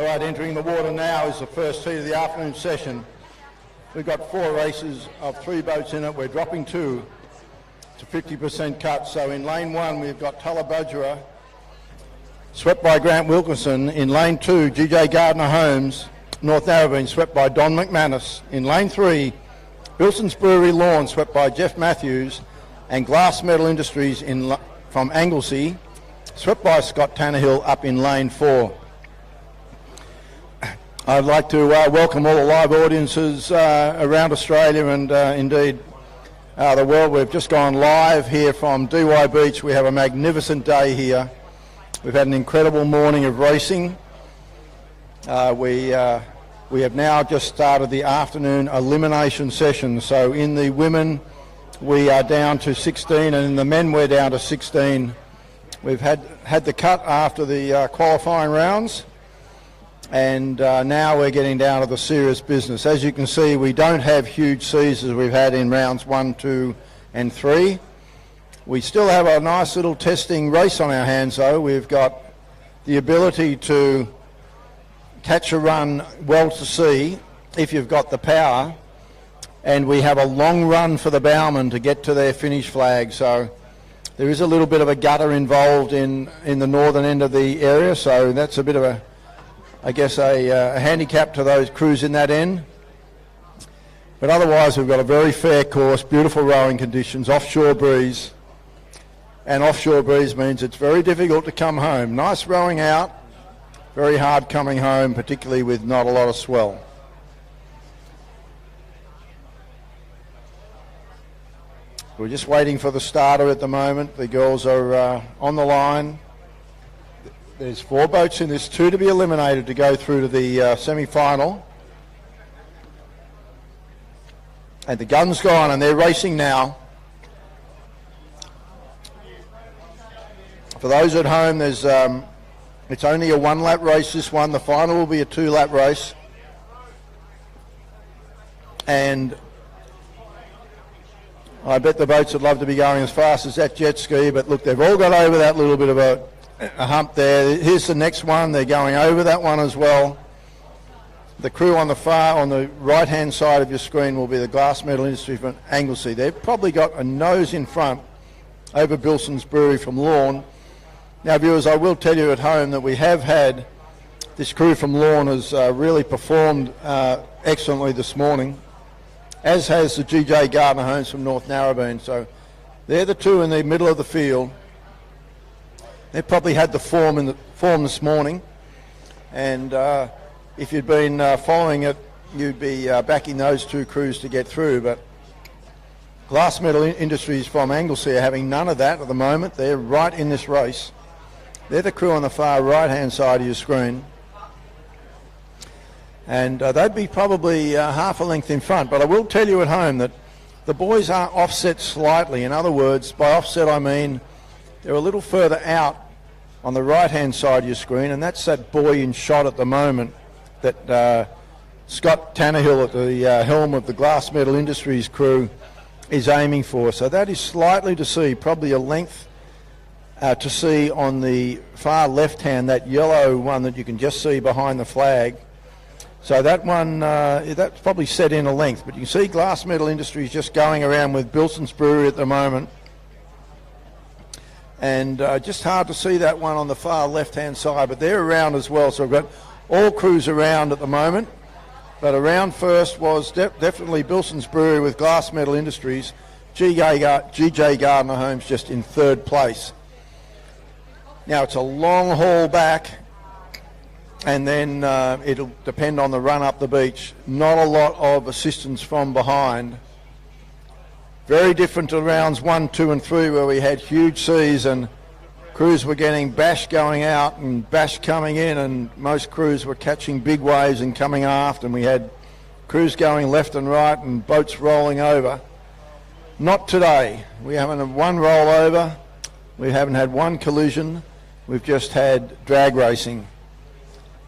Right, entering the water now is the first heat of the afternoon session. We've got 4 races of 3 boats in it. We're dropping 2 to 50% cut. So in lane 1, we've got Tullabudgera, swept by Grant Wilkinson. In lane 2, GJ Gardner Holmes, North Narrabeen, swept by Don McManus. In lane 3, Bilson's Brewery Lawn, swept by Jeff Matthews, and Glass Metal Industries from Anglesey, swept by Scott Tannehill up in lane 4. I'd like to welcome all the live audiences around Australia and indeed the world. We've just gone live here from DY Beach. We have a magnificent day here. We've had an incredible morning of racing. We have now just started the afternoon elimination session. So in the women, we are down to 16, and in the men, we're down to 16. We've had the cut after the qualifying rounds. And now we're getting down to the serious business. As you can see, we don't have huge seas as we've had in rounds 1, 2 and 3. We still have a nice little testing race on our hands though. We've got the ability to catch a run well to sea if you've got the power, and we have a long run for the bowmen to get to their finish flag. So there is a little bit of a gutter involved in the northern end of the area, so that's a bit of a handicap to those crews in that end. But otherwise, we've got a very fair course, beautiful rowing conditions, offshore breeze. And offshore breeze means it's very difficult to come home. Nice rowing out, very hard coming home, particularly with not a lot of swell. We're just waiting for the starter at the moment. The girls are on the line. There's 4 boats in this, 2 to be eliminated to go through to the semi-final. And the gun's gone and they're racing now. For those at home, there's it's only a 1-lap race, this one. The final will be a 2-lap race. And I bet the boats would love to be going as fast as that jet ski, but look, they've all got over that little bit of a hump there. Here's the next one. They're going over that one as well. The crew on the right hand side of your screen will be the Glass Metal Industry from Anglesey. They've probably got a nose in front over Bilson's Brewery from Lorne. Now viewers, I will tell you at home that we have had this crew from Lorne has really performed excellently this morning, as has the GJ Gardner Holmes from North Narrabeen. So they're the 2 in the middle of the field. They probably had the form this morning, and if you'd been following it, you'd be backing those 2 crews to get through. But Glass Metal Industries from Anglesey are having none of that at the moment. They're right in this race. They're the crew on the far right-hand side of your screen, and they'd be probably half a length in front. But I will tell you at home that the boys are offset slightly. In other words, by offset I mean they're a little further out on the right-hand side of your screen, and that's that buoy in shot at the moment that Scott Tannehill at the helm of the Glass Metal Industries crew is aiming for. So that is slightly to see, probably a length to see on the far left-hand, that yellow one that you can just see behind the flag. So that one, that's probably set in a length, but you can see Glass Metal Industries just going around with Bilson's Brewery at the moment. And just hard to see that one on the far left-hand side, but they're around as well. So we've got all crews around at the moment. But around first was definitely Bilson's Brewery with Glass Metal Industries. GJ Gardner Holmes just in 3rd place. Now it's a long haul back, and then it'll depend on the run up the beach. Not a lot of assistance from behind. Very different to rounds 1, 2 and 3 where we had huge seas and crews were getting bash going out and bash coming in, and most crews were catching big waves and coming aft, and we had crews going left and right and boats rolling over. Not today. We haven't had one roll over. We haven't had one collision. We've just had drag racing.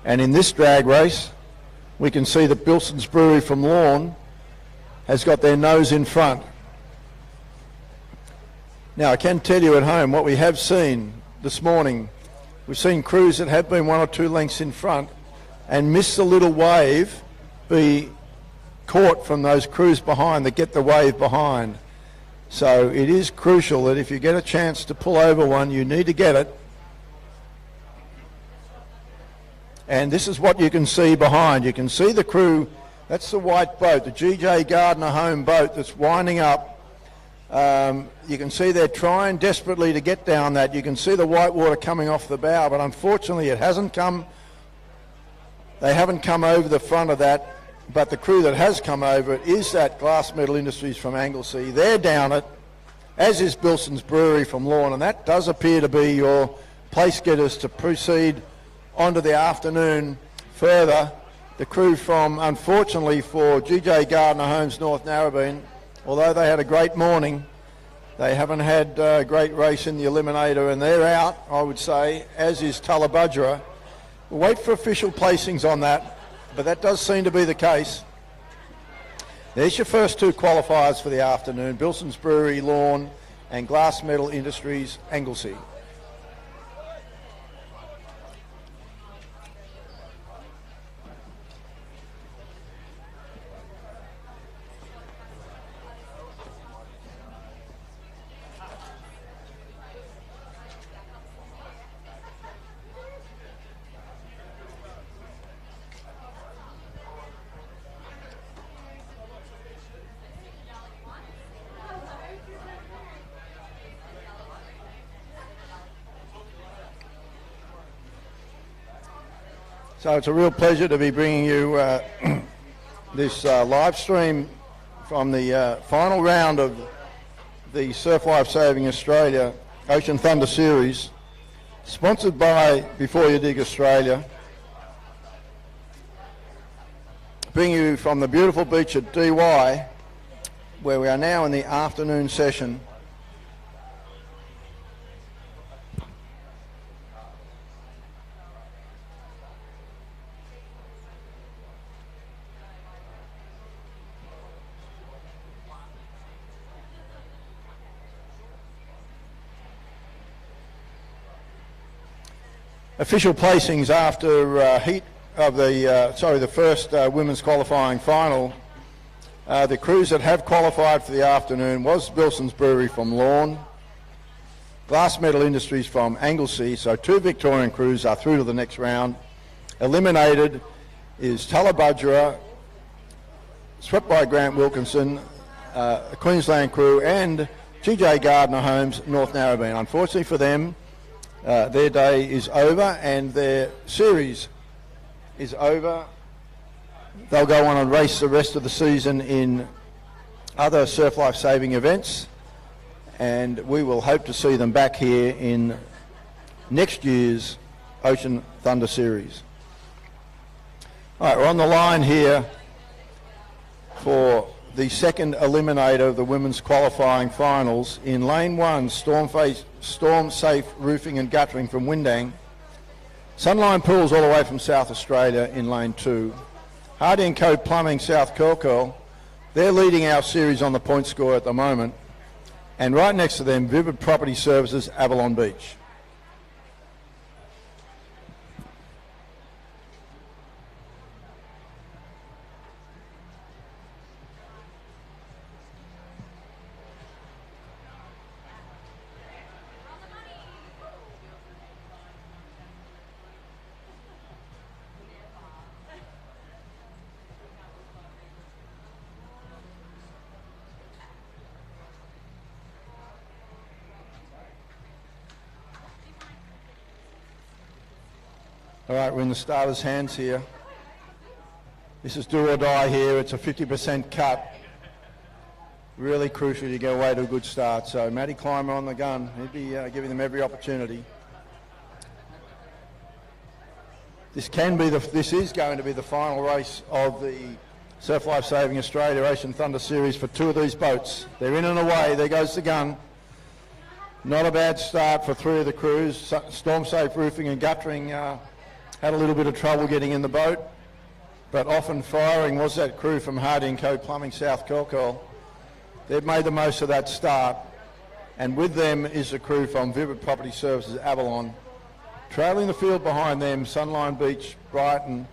And in this drag race, we can see that Bilson's Brewery from Lorne has got their nose in front. Now, I can tell you at home what we have seen this morning. We've seen crews that have been 1 or 2 lengths in front and miss the little wave, be caught from those crews behind that get the wave behind. So it is crucial that if you get a chance to pull over one, you need to get it. And this is what you can see behind. You can see the crew. That's the white boat, the G.J. Gardner home boat that's winding up. You can see they're trying desperately to get down that. You can see the white water coming off the bow, but unfortunately it hasn't come. They haven't come over the front of that, but the crew that has come over it is that Glass Metal Industries from Anglesea. They're down it, as is Bilson's Brewery from Lorne, and that does appear to be your place getters to proceed onto the afternoon further. The crew from, unfortunately for G.J. Gardner Homes North Narrabeen, although they had a great morning, they haven't had a great race in the Eliminator, and they're out, I would say, as is Tullabudgera. We'll wait for official placings on that, but that does seem to be the case. There's your first two qualifiers for the afternoon, Bilson's Brewery, Lorne, and Glass Metal Industries, Anglesea. So it's a real pleasure to be bringing you this live stream from the final round of the Surf Life Saving Australia Ocean Thunder Series, sponsored by Before You Dig Australia. Bringing you from the beautiful beach at Dee Why, where we are now in the afternoon session. Official placings after heat of the first women's qualifying final. The crews that have qualified for the afternoon was Bilson's Brewery from Lorne, Glass Metal Industries from Anglesea, so two Victorian crews are through to the next round. Eliminated is Tullabudgera, swept by Grant Wilkinson, a Queensland crew, and G.J. Gardner Homes, North Narrabeen. Unfortunately for them, their day is over and their series is over. They'll go on and race the rest of the season in other surf life saving events, and we will hope to see them back here in next year's Ocean Thunder Series. All right, we're on the line here for the second eliminator of the women's qualifying finals. In lane one, Storm Safe Roofing and Guttering from Windang. Sunline Pools all the way from South Australia in lane two. Hardy & Co Plumbing, South Curl. They're leading our series on the point score at the moment. And right next to them, Vivid Property Services, Avalon Beach. All right, we're in the starter's hands here. This is do or die here. It's a 50% cut. Really crucial to get away to a good start. So Matty Clymer on the gun. He'd be giving them every opportunity. This is going to be the final race of the Surf Life Saving Australia Ocean Thunder Series for two of these boats. They're in and away. There goes the gun. Not a bad start for three of the crews. Storm Safe Roofing and Guttering had a little bit of trouble getting in the boat, but often firing was that crew from Hardy & Co Plumbing, South Curl. They've made the most of that start, and with them is the crew from Vivid Property Services, Avalon. Trailing the field behind them, Sunline Beach, Brighton,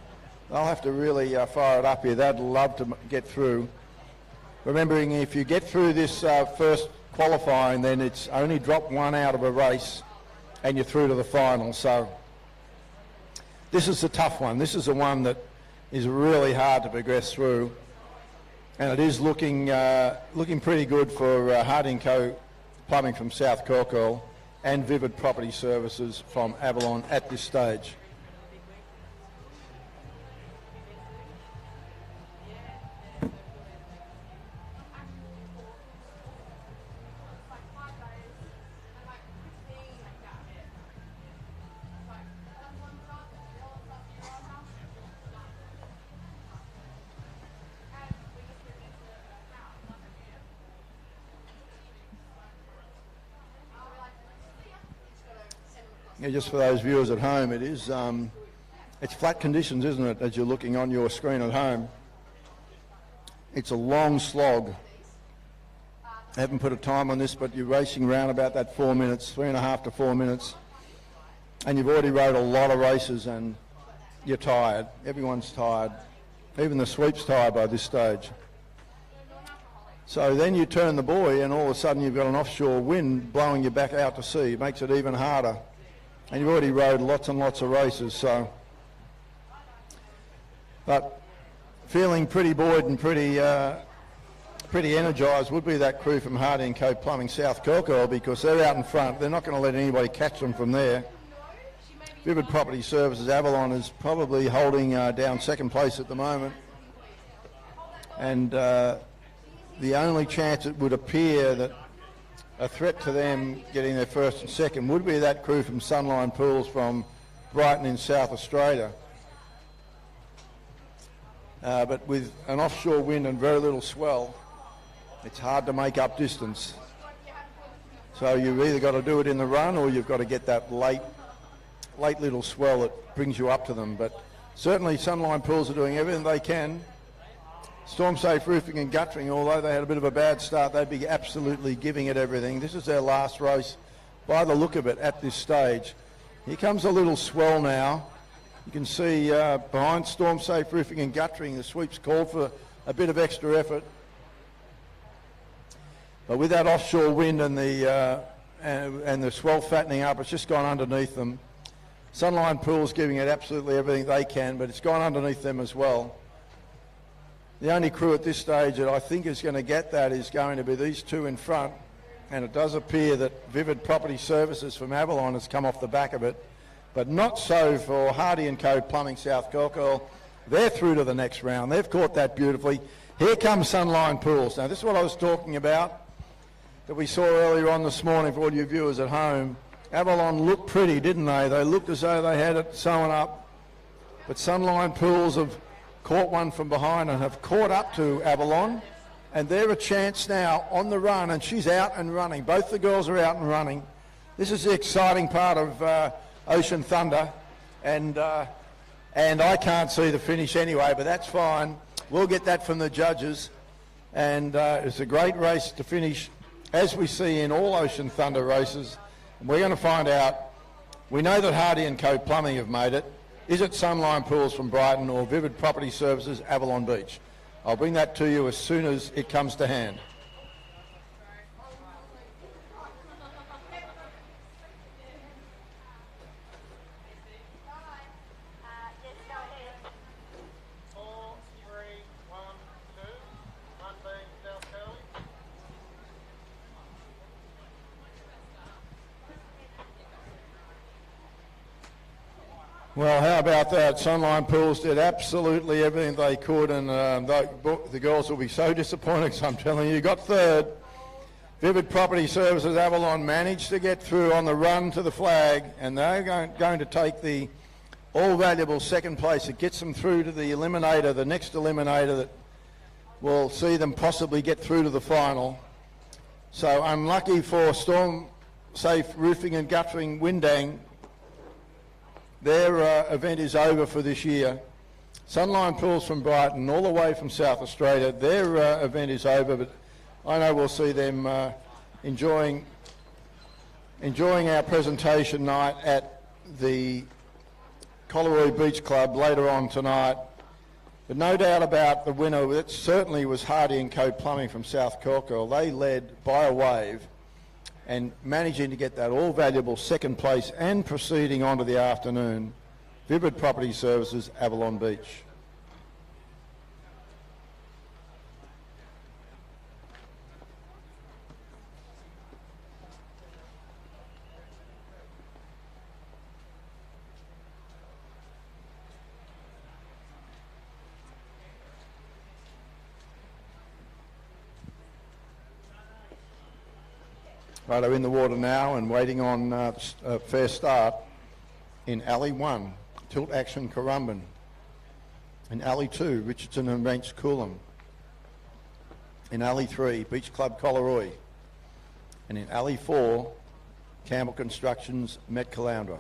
They'll have to really fire it up here. They'd love to get through. Remembering if you get through this first qualifying, then it's only drop one out of a race and you're through to the final. So this is a tough one. This is the one that is really hard to progress through. And it is looking pretty good for Hardy & Co Plumbing from South Korkil and Vivid Property Services from Avalon at this stage. Yeah, just for those viewers at home, it is it's flat conditions, isn't it, as you're looking on your screen at home. It's a long slog. I haven't put a time on this, but you're racing around about that 4 minutes, 3.5 to 4 minutes, and you've already rode a lot of races and you're tired. Everyone's tired. Even the sweep's tired by this stage. So then you turn the buoy and all of a sudden you've got an offshore wind blowing you back out to sea. It makes it even harder. And you've already rode lots and lots of races, so. But feeling pretty buoyed and pretty energised would be that crew from Hardy & Co Plumbing South Korkil, because they're out in front. They're not going to let anybody catch them from there. Vivid Property Services Avalon is probably holding down second place at the moment. And the only chance it would appear that a threat to them getting their first and second would be that crew from Sunline Pools from Brighton in South Australia. But with an offshore wind and very little swell, it's hard to make up distance. So you've either got to do it in the run or you've got to get that late little swell that brings you up to them. But certainly Sunline Pools are doing everything they can. Storm Safe Roofing and Guttering, although they had a bit of a bad start, they'd be absolutely giving it everything. This is their last race by the look of it at this stage. Here comes a little swell now. You can see behind Storm Safe Roofing and Guttering, the sweep's called for a bit of extra effort. But with that offshore wind and the swell fattening up, it's just gone underneath them. Sunline Pools giving it absolutely everything they can, but it's gone underneath them as well. The only crew at this stage that I think is going to get that is going to be these two in front, and it does appear that Vivid Property Services from Avalon has come off the back of it, but not so for Hardy & Co Plumbing South Korkil. They're through to the next round. They've caught that beautifully. Here comes Sunline Pools. Now this is what I was talking about that we saw earlier on this morning for all you viewers at home. Avalon looked pretty, didn't they? They looked as though they had it sewn up, but Sunline Pools have caught one from behind and have caught up to Avalon, and they're a chance now on the run, and she's out and running. Both the girls are out and running. This is the exciting part of Ocean Thunder, and I can't see the finish anyway, but that's fine. We'll get that from the judges, and it's a great race to finish, as we see in all Ocean Thunder races, and we're going to find out. We know that Hardy & Co Plumbing have made it. Is it Sunline Pools from Brighton or Vivid Property Services Avalon Beach? I'll bring that to you as soon as it comes to hand. Well, how about that? Sunline Pools did absolutely everything they could, and the girls will be so disappointed, because I'm telling you, got third. Vivid Property Services Avalon managed to get through on the run to the flag, and they're going to take the all-valuable second place. It gets them through to the eliminator, the next eliminator that will see them possibly get through to the final. So unlucky for Storm Safe Roofing and Guttering Windang. Their event is over for this year. Sunline Pools from Brighton, all the way from South Australia, their event is over, but I know we'll see them enjoying our presentation night at the Collaroy Beach Club later on tonight. But no doubt about the winner. It certainly was Hardy and Co Plumbing from South Kilcoyle. They led by a wave and managing to get that all-valuable second place and proceeding on to the afternoon. Vivid Property Services, Avalon Beach. Righto, in the water now and waiting on a fair start in Alley 1, Tilt Action Currumbin. In Alley 2, Richardson and Wrench Coolum. In Alley 3, Beach Club Collaroy. And in Alley 4, Campbell Constructions Met Caloundra.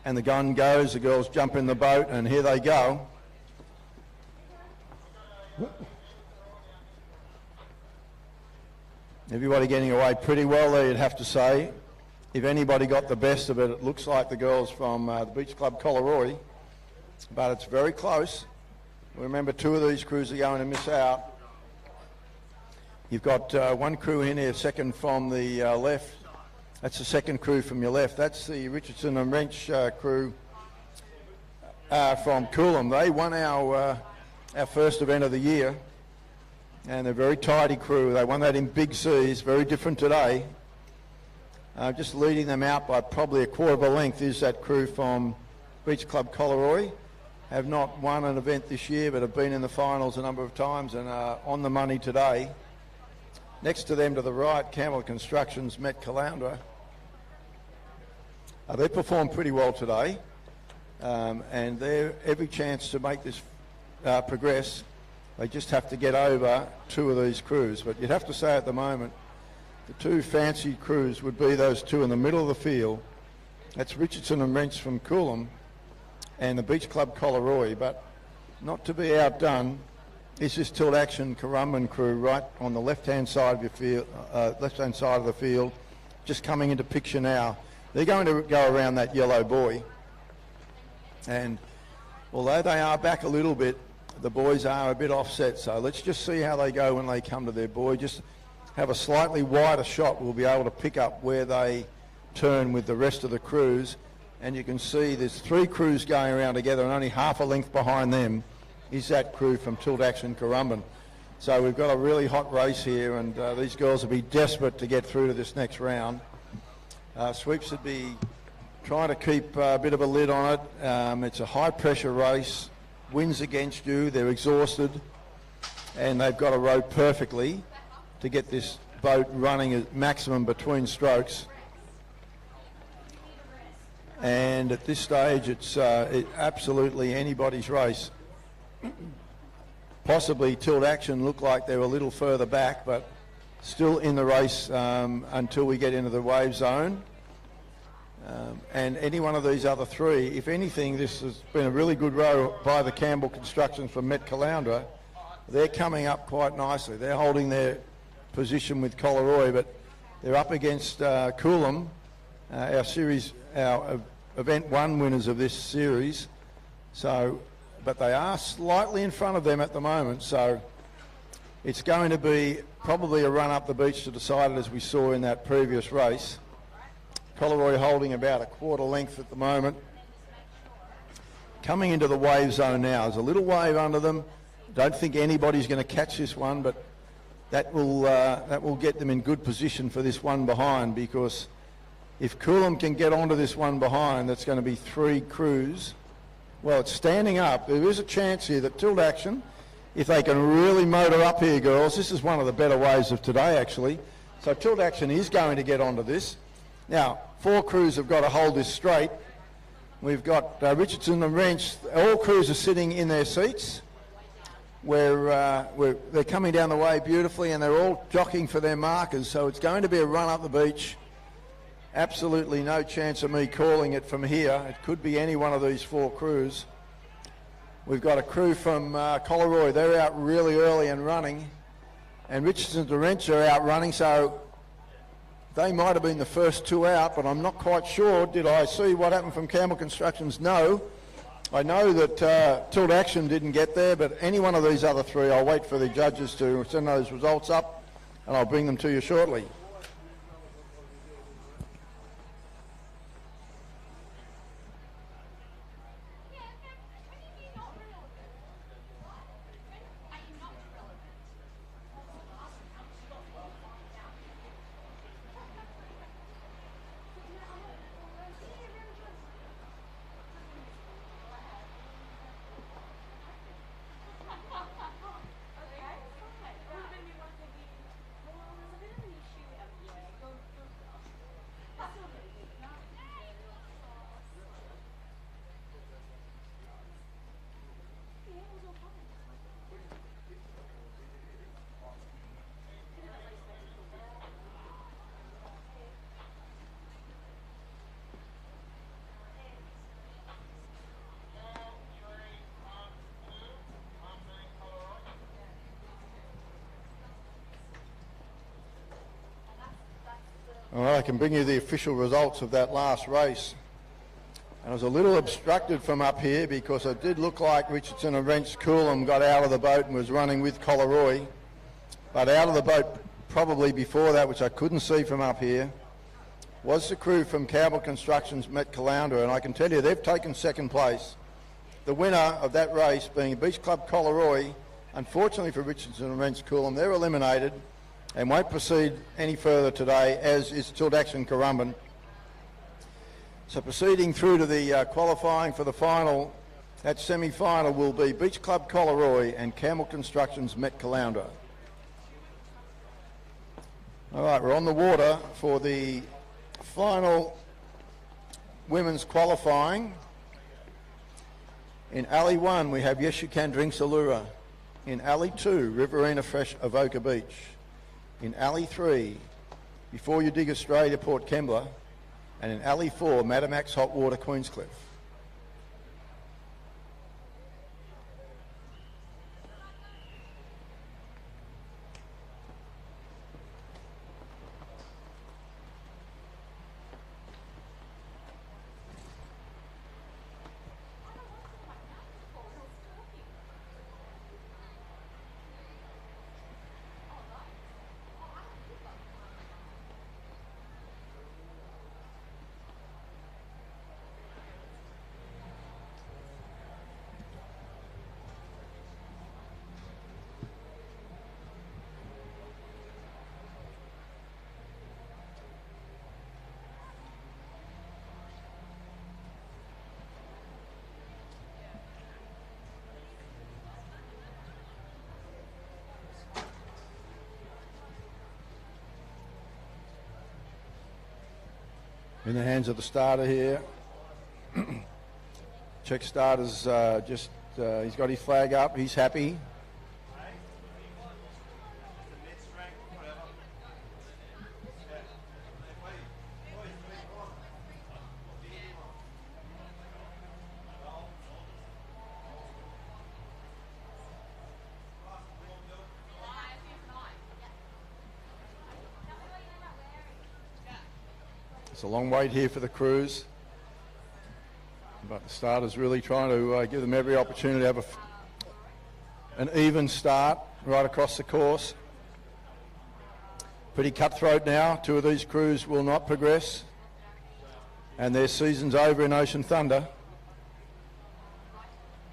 And the gun goes, the girls jump in the boat, and here they go. Everybody getting away pretty well there, you'd have to say. If anybody got the best of it, it looks like the girls from the Beach Club Collaroy, but it's very close. Remember, two of these crews are going to miss out. You've got one crew in here, second from the left. That's the second crew from your left. That's the Richardson and Wrench crew from Coolum. They won our first event of the year, and they're a very tidy crew. They won that in big seas, very different today. Just leading them out by probably a quarter of a length is that crew from Beach Club Collaroy. Have not won an event this year, but have been in the finals a number of times and are on the money today. Next to them to the right, Campbell Constructions Met Caloundra. They performed pretty well today, and they're every chance to make this progress. They just have to get over two of these crews. But you'd have to say at the moment, the two fancy crews would be those two in the middle of the field. That's Richardson and Wrench from Coolum and the Beach Club Collaroy. But not to be outdone is this Tilt Action Currumbin crew right on the left-hand side of your field, left-hand side of the field, just coming into picture now. They're going to go around that yellow buoy, and although they are back a little bit, the buoys are a bit offset. So let's just see how they go when they come to their buoy. Just have a slightly wider shot. We'll be able to pick up where they turn with the rest of the crews, and you can see there's three crews going around together, and only half a length behind them is that crew from Tilt Action Currumbin. So we've got a really hot race here, and these girls will be desperate to get through to this next round. Sweeps would be trying to keep a bit of a lid on it. It's a high pressure race, winds against you, they're exhausted, and they've got to row perfectly to get this boat running at maximum between strokes. And at this stage it's absolutely anybody's race. Possibly Tilt Action looked like they were a little further back, but still in the race until we get into the wave zone. And any one of these other three, if anything, this has been a really good row by the Campbell Constructions from Met Caloundra. They're coming up quite nicely. They're holding their position with Collaroy, but they're up against Coolum, our event one winners of this series. So, but they are slightly in front of them at the moment, so it's going to be probably a run up the beach to decide it, as we saw in that previous race. Collaroy holding about a quarter length at the moment. Coming into the wave zone now. There's a little wave under them. Don't think anybody's going to catch this one, but that will get them in good position for this one behind, because if Coolum can get onto this one behind, that's going to be three crews. Well, it's standing up. There is a chance here that Tilt Action, if they can really motor up here, girls, this is one of the better waves of today, actually. So Tilt Action is going to get onto this. Now, four crews have got to hold this straight. We've got Richardson and Wrench. All crews are sitting in their seats. They're coming down the way beautifully, and they're all jockeying for their markers. So it's going to be a run up the beach. Absolutely no chance of me calling it from here. It could be any one of these four crews. We've got a crew from Collaroy. They're out really early and running. And Richardson and Wrench are out running. So They might have been the first two out, but I'm not quite sure. Did I see what happened from Campbell Constructions? No. I know that Tilt Action didn't get there, but any one of these other three, I'll wait for the judges to send those results up, and I'll bring them to you shortly. All right, I can bring you the official results of that last race. And I was a little obstructed from up here because it did look like Richardson and Rents Coolum got out of the boat and was running with Collaroy. But out of the boat probably before that, which I couldn't see from up here, was the crew from Campbell Constructions Met Caloundra, and I can tell you they've taken second place. The winner of that race being Beach Club Collaroy. Unfortunately for Richardson and Rents Coolum, they're eliminated and won't proceed any further today, as is Tilt Action Currumbin. So proceeding through to the qualifying for the final, that semi-final will be Beach Club Collaroy and Campbell Constructions Met Caloundra. All right, we're on the water for the final women's qualifying. In Alley 1, we have Yes You Can Drinks Allura. In Alley 2, Riverina Fresh Avoca Beach. In Alley 3, Before You Dig Australia, Port Kembla. And in Alley 4, Madamax Hot Water, Queenscliff. In the hands of the starter here. Check starter's he's got his flag up, he's happy. It's a long wait here for the crews, but the starter's really trying to give them every opportunity to have an even start right across the course. Pretty cutthroat now. Two of these crews will not progress, and their season's over in Ocean Thunder.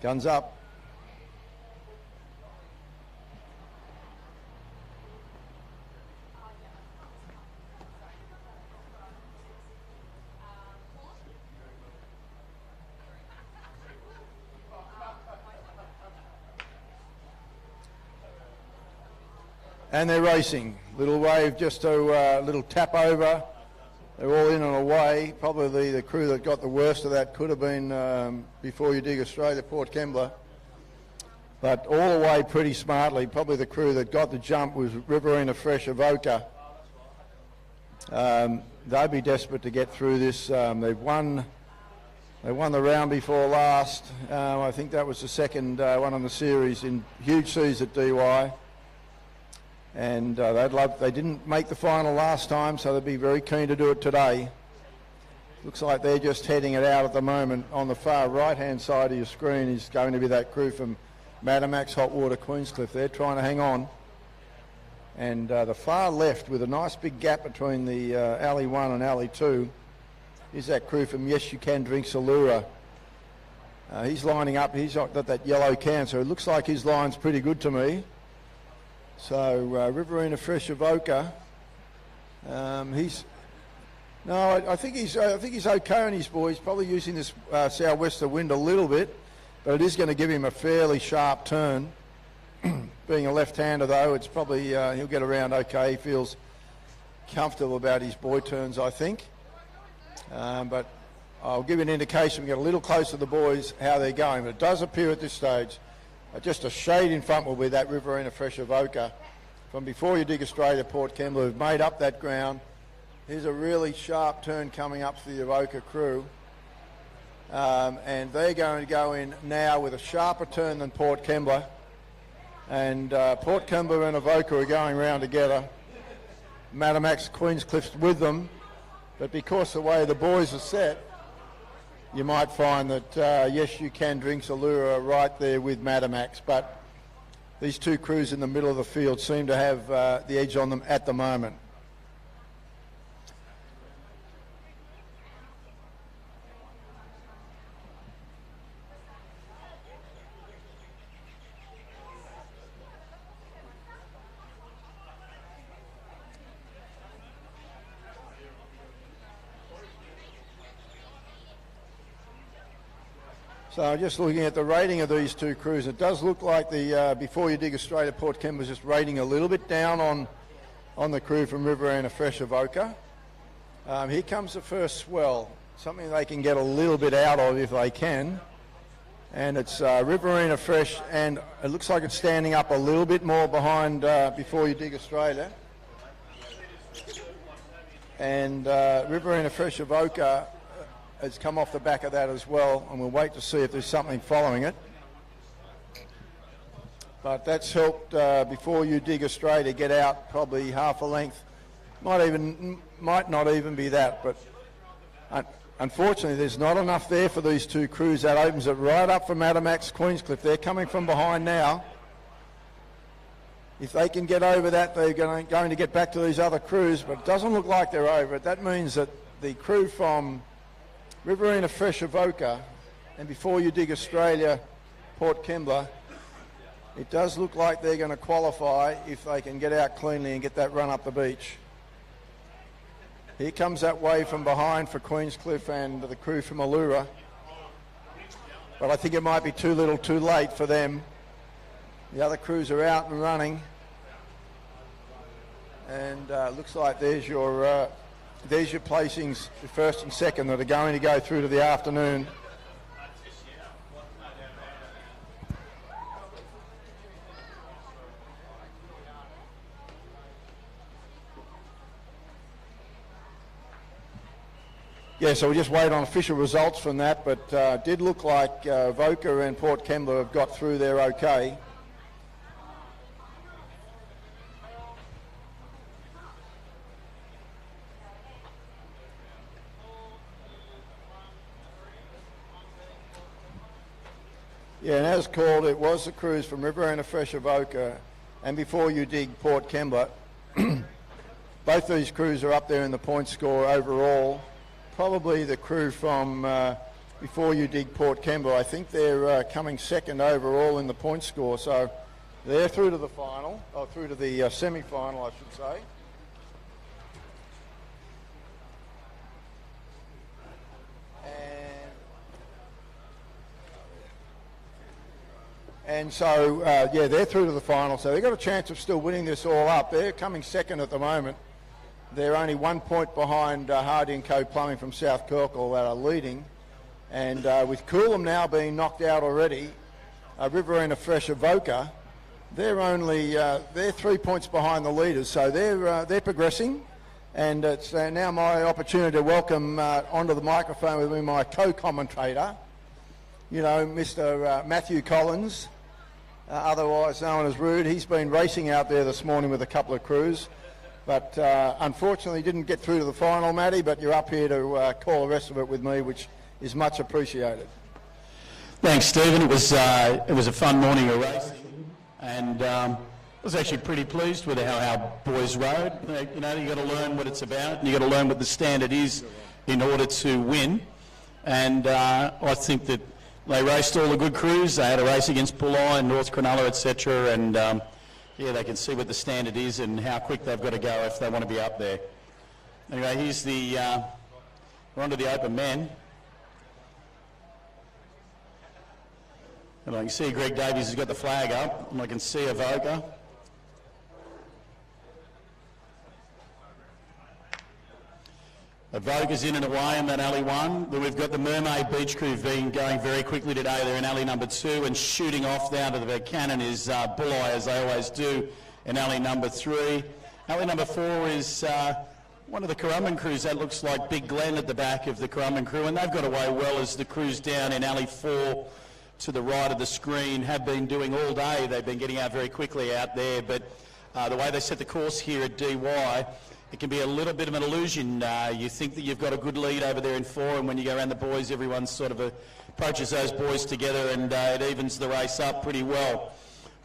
Guns up. And they're racing. Little wave just to little tap over. They're all in and away. Probably the crew that got the worst of that could have been Before You Dig Australia, Port Kembla. But all away pretty smartly. Probably the crew that got the jump was Riverina Fresh Avoca. They'd be desperate to get through this. They won the round before last. I think that was the second one on the series in huge seas at DY. and they didn't make the final last time, so they'd be very keen to do it today. Looks like they're just heading it out at the moment. On the far right-hand side of your screen is going to be that crew from Matamax Hot Water Queenscliff. They're trying to hang on. And the far left, with a nice big gap between the Alley 1 and Alley 2, is that crew from Yes You Can Drink Salura. He's lining up. He's got that yellow can, so it looks like his line's pretty good to me. So Riverina Fresh Avoca, I think he's okay on his ball. He's probably using this southwester wind a little bit, but it is going to give him a fairly sharp turn. Being a left-hander though, it's probably he'll get around okay. He feels comfortable about his buoy turns, I think. But I'll give you an indication. We get a little closer to the buoys how they're going. But it does appear at this stage just a shade in front will be that Riverina Fresh Avoca from Before You Dig Australia, Port Kembla, who've made up that ground. Here's a really sharp turn coming up for the Avoca crew. And they're going to go in now with a sharper turn than Port Kembla. And Port Kembla and Avoca are going round together. Matamax Queenscliff's with them. But because the way the buoys are set, you might find that Yes You Can Drink Salura right there with Matamax. But these two crews in the middle of the field seem to have the edge on them at the moment. So just looking at the rating of these two crews, it does look like the Before You Dig Australia Port Kembla is just rating a little bit down on the crew from Riverina Fresh Avoca. Here comes the first swell, something they can get a little bit out of if they can. And it's Riverina Fresh, and it looks like it's standing up a little bit more behind Before You Dig Australia. And Riverina Fresh Avoca has come off the back of that as well, and we'll wait to see if there's something following it. But that's helped Before You Dig Australia get out probably half a length. Might not even be that, but unfortunately there's not enough there for these two crews. That opens it right up for Matamax Queenscliff. They're coming from behind now. If they can get over that, they're going to get back to these other crews, but it doesn't look like they're over it. That means that the crew from Riverina Fresh Avoca and Before You Dig Australia, Port Kembla, it does look like they're going to qualify if they can get out cleanly and get that run up the beach. Here comes that wave from behind for Queenscliff and the crew from Allura. But I think it might be too little too late for them. The other crews are out and running. And looks like there's your placings, the first and second, that are going to go through to the afternoon. Yeah, so we'll just wait on official results from that, but did look like Avoca and Port Kembla have got through there okay. Yeah, and as called, it was the crews from Riverina Fresh Avoca and Before You Dig Port Kembla. Both these crews are up there in the point score overall. Probably the crew from Before You Dig Port Kembla, I think they're coming second overall in the point score. So they're through to the final, or through to the semi-final, I should say. And so, yeah, they're through to the final. So they've got a chance of still winning this all up. They're coming second at the moment. They're only 1 point behind Hardy & Co Plumbing from South Kirkle that are leading. And with Coolum now being knocked out already, Riverina Fresh Avoca, they're 3 points behind the leaders. So they're progressing. And it's now my opportunity to welcome onto the microphone with me my co-commentator, you know, Mr. Matthew Collins. otherwise known as Rude. He's been racing out there this morning with a couple of crews, but unfortunately didn't get through to the final, Matty, but you're up here to call the rest of it with me, which is much appreciated. Thanks, Stephen. It was a fun morning of racing, and I was actually pretty pleased with how our boys rode. You know, you got to learn what it's about, and you got to learn what the standard is in order to win. And I think that they raced all the good crews. They had a race against Bulli and North Cronulla, etc. And yeah, they can see what the standard is and how quick they've got to go if they want to be up there. Anyway, here's the we're on to the open men. And I can see Greg Davies has got the flag up, and I can see Avoca. Avoca's in and away in that alley one. Then we've got the Mermaid Beach Crew going very quickly today. They're in alley number 2, and shooting off down to the cannon is Bulli, as they always do, in alley number 3. Alley number 4 is one of the Currumbin crews. That looks like Big Glen at the back of the Currumbin crew, and they've got away well as the crews down in alley 4 to the right of the screen have been doing all day. They've been getting out very quickly out there, but the way they set the course here at DY, it can be a little bit of an illusion. You think that you've got a good lead over there in 4, and when you go around the boys, everyone sort of approaches those boys together, and it evens the race up pretty well.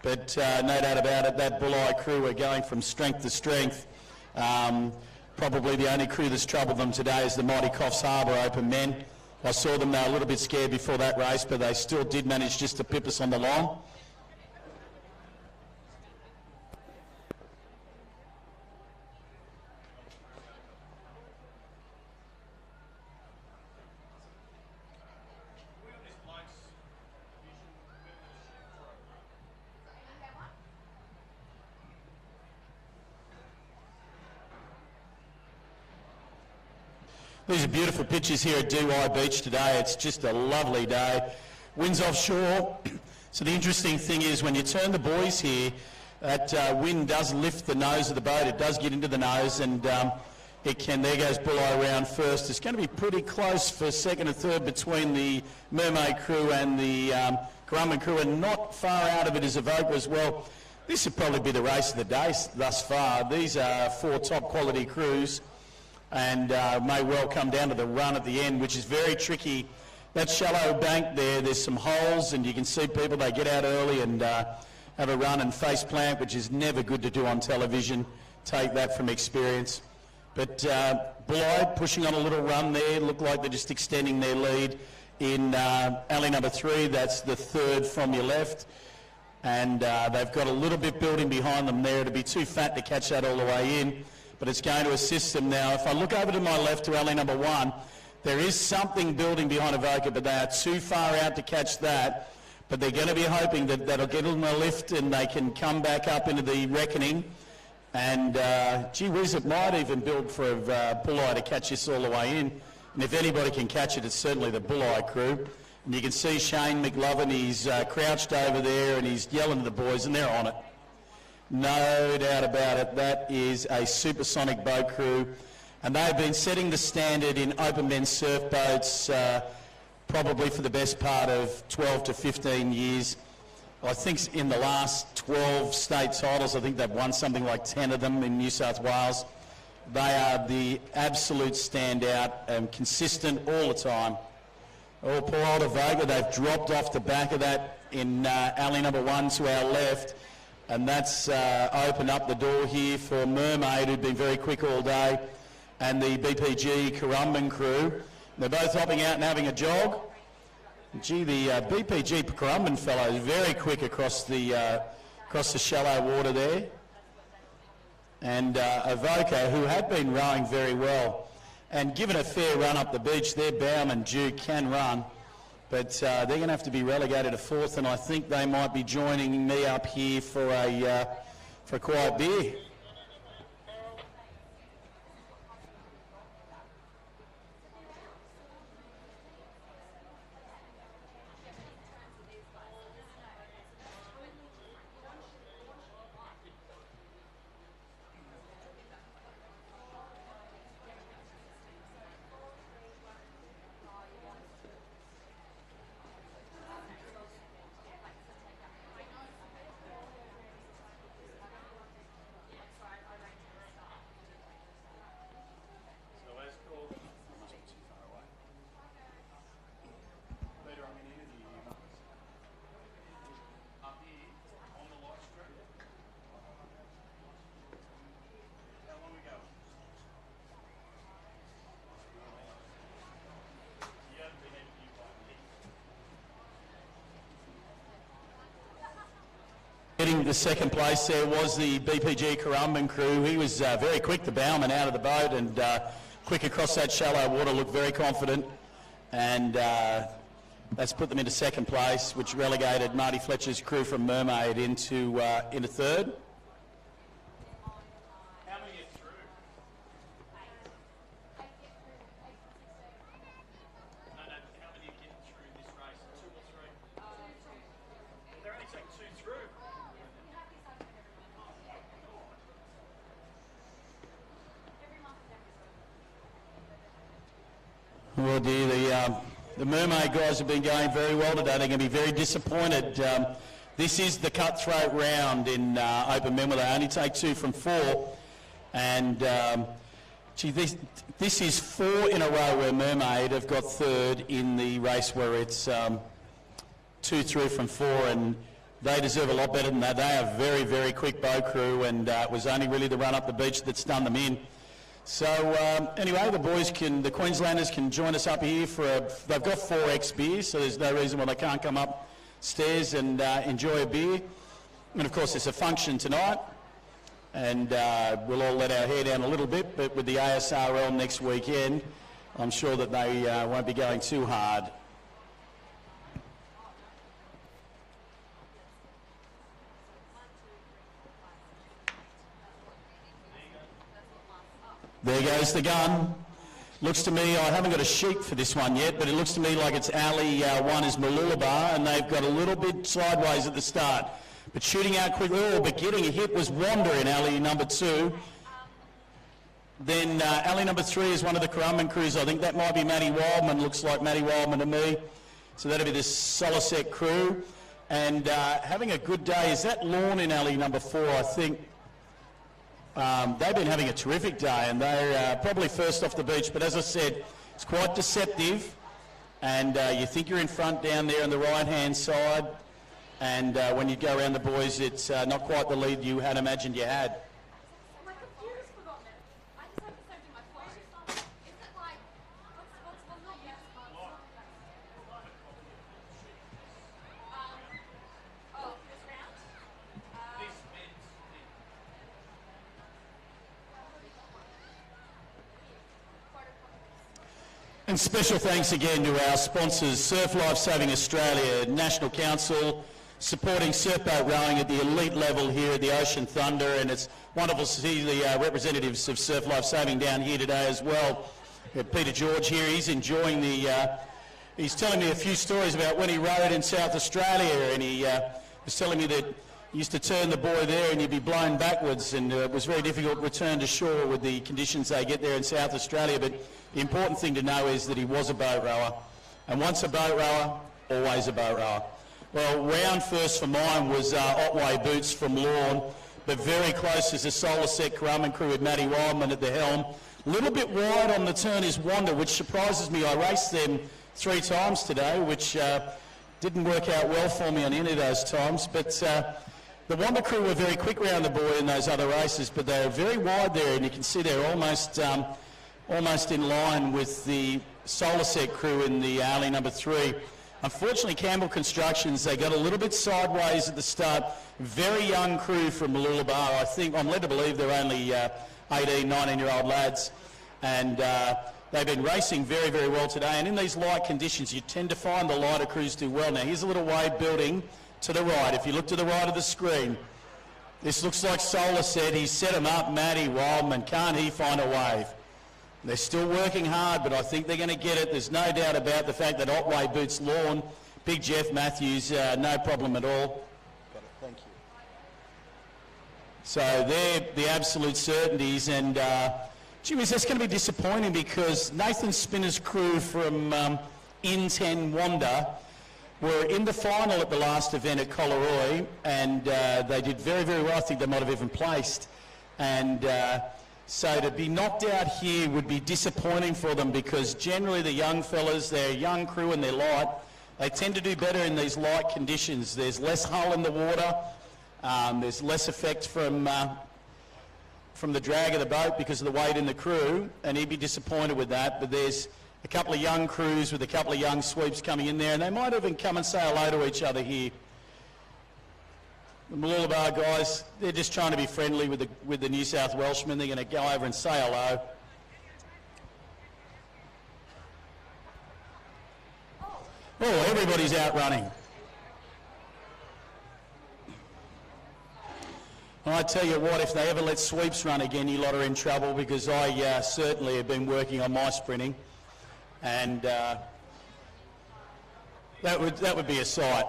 But no doubt about it, that Bulli crew are going from strength to strength. Probably the only crew that's troubled them today is the mighty Coffs Harbour Open Men. I saw them, they were a little bit scared before that race, but they still did manage just to pip us on the line. These are beautiful pictures here at DY Beach today. It's just a lovely day. Wind's offshore. So the interesting thing is when you turn the buoys here, that wind does lift the nose of the boat. It does get into the nose, and it can. There goes Bulli around first. It's going to be pretty close for second and third between the Mermaid crew and the Currumbin crew, and not far out of it is Avoca as well. This would probably be the race of the day thus far. These are 4 top quality crews, and may well come down to the run at the end, which is very tricky. That shallow bank there, there's some holes, and you can see people, they get out early and have a run and face plant, which is never good to do on television. Take that from experience. But Bulli pushing on a little run there, look like they're just extending their lead in alley number 3. That's the third from your left. And they've got a little bit building behind them there. It'd be too fat to catch that all the way in, but it's going to assist them now. If I look over to my left to alley number 1, there is something building behind Avoca, but they are too far out to catch that. But they're going to be hoping that that'll get them a lift and they can come back up into the reckoning. And gee whiz, it might even build for Bulli to catch this all the way in. And if anybody can catch it, it's certainly the Bulli crew. And you can see Shane McLovin, he's crouched over there and he's yelling to the boys, and they're on it. No doubt about it, that is a supersonic boat crew, and they've been setting the standard in open men's surf boats probably for the best part of 12 to 15 years. I think in the last 12 state titles, I think they've won something like 10 of them in New South Wales. They are the absolute standout and consistent all the time. Oh, poor old Avoca, they've dropped off the back of that in alley number 1 to our left. And that's opened up the door here for Mermaid, who've been very quick all day, and the BPG Currumbin crew. They're both hopping out and having a jog. Gee, the BPG Currumbin fellow is very quick across the shallow water there. And Avoca, who had been rowing very well, and given a fair run up the beach, their bowman Duke can run. But they're going to have to be relegated to 4th, and I think they might be joining me up here for a quiet beer. getting the second place there was the BPG Currumbin crew. He was very quick, the bowman, out of the boat, and quick across that shallow water, looked very confident. And that's put them into second place, which relegated Marty Fletcher's crew from Mermaid into third. How many are through? No, how many are getting through this race? 2 or 3? They're only taking 2 through. Oh dear, the Mermaid guys have been going very well today. They're going to be very disappointed. This is the cutthroat round in open men where they only take 2 from 4. And gee, this is 4 in a row where Mermaid have got third in the race where it's 2 through from 4, and they deserve a lot better than that. They are a very, very quick boat crew, and it was only really the run up the beach that's done them in. So anyway, the Queenslanders can join us up here they've got 4 ex-beers, so there's no reason why they can't come upstairs and enjoy a beer. And of course, there's a function tonight, and we'll all let our hair down a little bit, but with the ASRL next weekend, I'm sure that they won't be going too hard. There goes the gun. Looks to me, I haven't got a sheet for this one yet, but it looks to me like it's alley 1 is Mooloolaba, and they've got a little bit sideways at the start. But shooting out quickly, but getting a hit was Wander in alley number 2. Then alley number 3 is one of the Currumbin crews. I think that might be Matty Wildman. Looks like Matty Wildman to me. So that'll be the Solisek crew. And having a good day, is that Lawn in alley number 4, I think. They've been having a terrific day, and they're probably first off the beach, but as I said, it's quite deceptive, and you think you're in front down there on the right-hand side, and when you go around the buoys, it's not quite the lead you had imagined you had. My computer's forgotten it. I just have to send you my phone. Is it like, what's the yes part? This round? And special thanks again to our sponsors, Surf Life Saving Australia, National Council, supporting surfboat rowing at the elite level here at the Ocean Thunder, and it's wonderful to see the representatives of Surf Life Saving down here today as well. Peter George here, he's enjoying he's telling me a few stories about when he rowed in South Australia, and he was telling me that he used to turn the buoy there and you'd be blown backwards, and it was very difficult to return to shore with the conditions they get there in South Australia. But the important thing to know is that he was a boat rower, and once a boat rower, always a boat rower. Well, round first for mine was Otway Boots from Lorne, but very close is the Solisek Currumbin crew with Matty Wildman at the helm. A little bit wide on the turn is Wander, which surprises me. I raced them 3 times today, which didn't work out well for me on any of those times, but the Wander crew were very quick round the buoy in those other races, but they were very wide there, and you can see they're almost in line with the Solisek crew in the alley number 3. Unfortunately, Campbell Constructions, they got a little bit sideways at the start. Very young crew from Mooloolaba. I think, I'm led to believe they're only 18, 19-year-old lads. And they've been racing very, very well today. And in these light conditions, you tend to find the lighter crews do well. Now, here's a little wave building to the right. If you look to the right of the screen, this looks like Solisek. He's set him up, Matty Wildman. Can't he find a wave? They're still working hard, but I think they're going to get it. There's no doubt about the fact that Otway Boots Lawn, Big Jeff Matthews, no problem at all. Got it, thank you. So they're the absolute certainties, and gee whiz, that's going to be disappointing because Nathan Spinner's crew from N10 Wander were in the final at the last event at Collaroy, and they did very, very well. I think they might have even placed. And so to be knocked out here would be disappointing for them because generally the young fellas, they're a young crew and they're light. They tend to do better in these light conditions. There's less hull in the water. There's less effect from the drag of the boat because of the weight in the crew, and he'd be disappointed with that. But there's a couple of young crews with a couple of young sweeps coming in there, and they might even come and say hello to each other here. The Mooloolaba guys, they're just trying to be friendly with the New South Welshmen. They're going to go over and say hello. Oh, everybody's out running. I tell you what, if they ever let sweeps run again, you lot are in trouble, because I certainly have been working on my sprinting, and that would be a sight.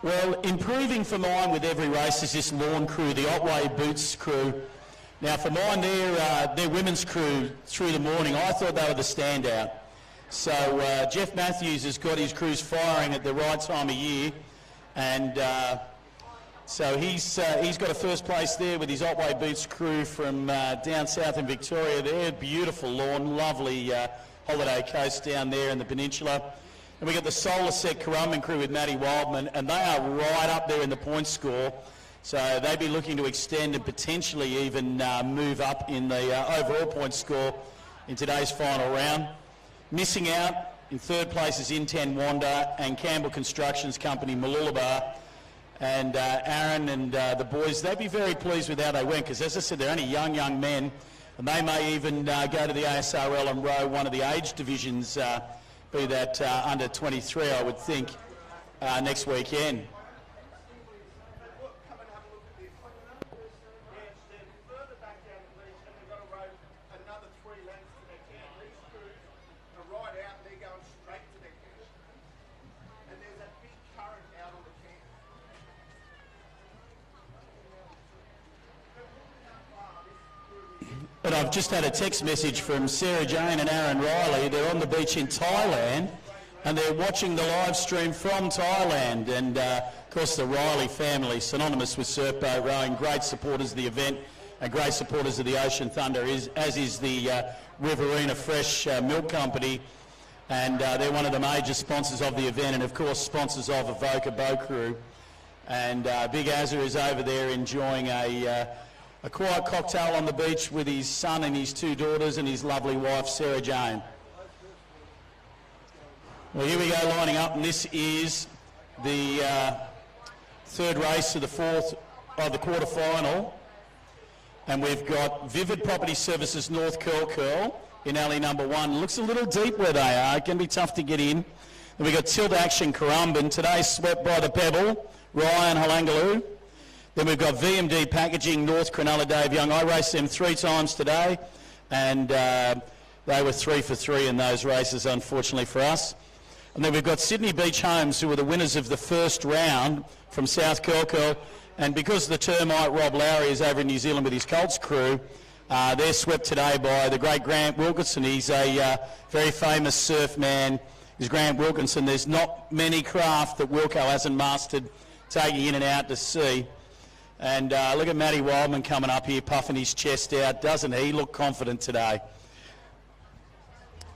Well, improving for mine with every race is this lawn crew, the Otway Boots crew. Now for mine, their women's crew through the morning, I thought they were the standout. So Jeff Matthews has got his crews firing at the right time of year, and so he's got a first place there with his Otway Boots crew from down south in Victoria. They're beautiful lawn, lovely holiday coast down there in the peninsula. And we've got the Solar Set Currumbin crew with Matty Wildman, and they are right up there in the point score. So they'd be looking to extend and potentially even move up in the overall point score in today's final round. Missing out in third place is In10 Wanda and Campbell Constructions Company Mooloolaba. And Aaron and the boys, they'd be very pleased with how they went, because as I said, they're only young men, and they may even go to the ASRL and row one of the age divisions, be that under 23, I would think, next weekend. But I've just had a text message from Sarah Jane and Aaron Riley. They're on the beach in Thailand, and they're watching the live stream from Thailand. And of course, the Riley family, synonymous with surf boat rowing, great supporters of the event and great supporters of the Ocean Thunder, as is the Riverina Fresh Milk Company. And they're one of the major sponsors of the event, and of course, sponsors of Avoca Boat Crew. And Big Azza is over there enjoying a quiet cocktail on the beach with his son and his two daughters and his lovely wife, Sarah Jane. Well, here we go, lining up, and this is the third race of the quarter final. And we've got Vivid Property Services North Curl Curl in alley number 1. Looks a little deep where they are. It can be tough to get in. Then we've got Tilt Action Currumbin. Today swept by the Pebble, Ryan Halangaloo. Then we've got VMD Packaging, North Cronulla, Dave Young. I raced them 3 times today, and they were 3 for 3 in those races, unfortunately for us. And then we've got Sydney Beach Homes, who were the winners of the first round from South Curl Curl. And because the termite Rob Lowry is over in New Zealand with his Colts crew, they're swept today by the great Grant Wilkinson. He's a very famous surf man. He's Grant Wilkinson. There's not many craft that Wilco hasn't mastered taking in and out to sea. And look at Matty Wildman coming up here, puffing his chest out. Doesn't he look confident today?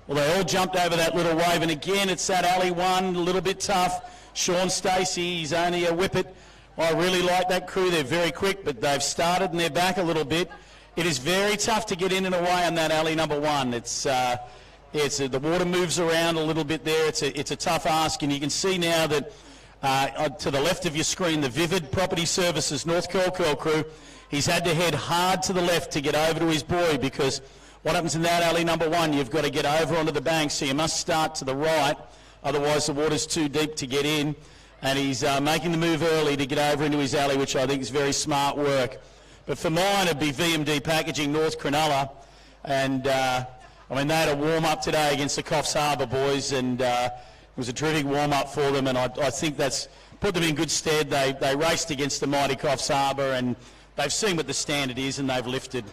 Well, they all jumped over that little wave, and again, it's that alley 1, a little bit tough. Sean Stacey, he's only a whippet. I really like that crew. They're very quick, but they've started and they're back a little bit. It is very tough to get in and away on that alley number 1. The water moves around a little bit there. It's a tough ask, and you can see now that to the left of your screen, the Vivid Property Services North Curl Curl crew, he's had to head hard to the left to get over to his buoy, because what happens in that alley number 1, you've got to get over onto the bank, so you must start to the right, otherwise the water's too deep to get in. And he's making the move early to get over into his alley, which I think is very smart work. But for mine, it'd be VMD Packaging North Cronulla. And, I mean, they had a warm-up today against the Coffs Harbour boys, and it was a terrific warm-up for them, and I think that's put them in good stead. They raced against the mighty Coffs Harbour, and they've seen what the standard is, and they've lifted.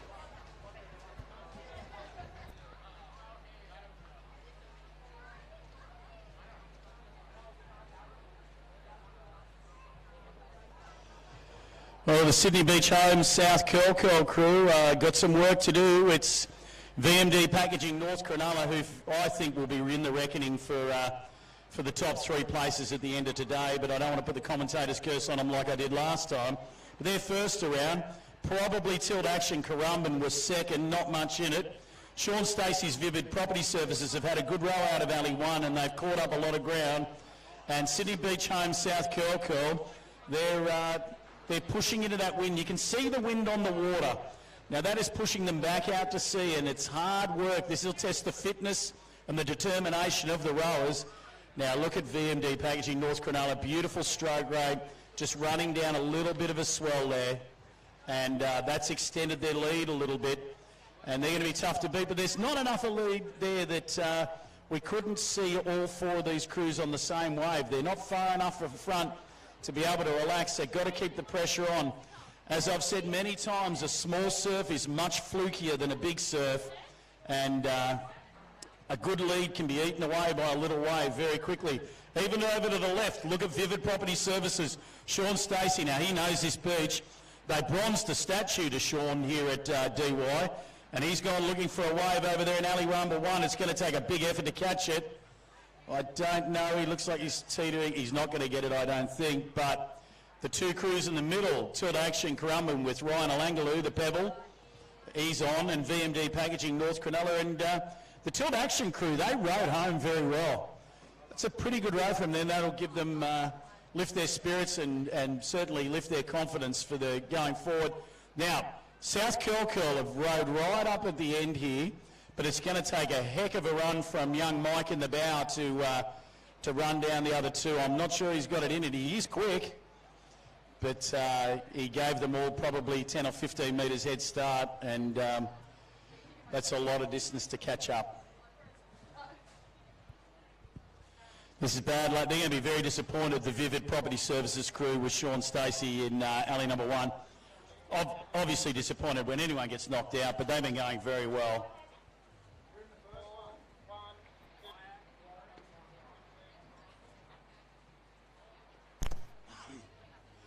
Well, the Sydney Beach Homes South Curl Curl crew got some work to do. It's VMD Packaging North Cronulla, who I think will be in the reckoning for the top 3 places at the end of today, but I don't want to put the commentator's curse on them like I did last time. But they're first around. Probably Tilt Action Currumbin was second, not much in it. Sean Stacey's Vivid Property Services have had a good row out of Alley 1 and they've caught up a lot of ground. And Sydney Beach Home South Curl Curl, they're pushing into that wind. You can see the wind on the water. Now that is pushing them back out to sea, and it's hard work. This will test the fitness and the determination of the rowers. Now look at VMD Packaging North Cronulla, beautiful stroke rate, just running down a little bit of a swell there. And that's extended their lead a little bit. And they're going to be tough to beat, but there's not enough a lead there that we couldn't see all 4 of these crews on the same wave. They're not far enough from front to be able to relax. They've got to keep the pressure on. As I've said many times, a small surf is much flukier than a big surf, and a good lead can be eaten away by a little wave very quickly. Even over to the left, look at Vivid Property Services. Sean Stacey, now he knows this beach. They bronzed a statue to Sean here at DY, and he's gone looking for a wave over there in Alley Rumble 1. It's going to take a big effort to catch it. I don't know, he looks like he's teetering. He's not going to get it, I don't think, but the 2 crews in the middle, Tilt Action Currumbin with Ryan Alangaloo, the Pebble, he's on, and VMD Packaging North Cronulla, and the Tilt Action crew, they rode home very well. It's a pretty good row from them. That'll give them, lift their spirits and certainly lift their confidence for the going forward. Now, South Curl Curl have rode right up at the end here, but it's going to take a heck of a run from young Mike in the bow to run down the other 2. I'm not sure he's got it in it. He is quick, but he gave them all probably 10 or 15 metres head start, and that's a lot of distance to catch up. This is bad luck. They're going to be very disappointed, the Vivid Property Services crew with Sean Stacey in alley number 1. Obviously disappointed when anyone gets knocked out, but they've been going very well.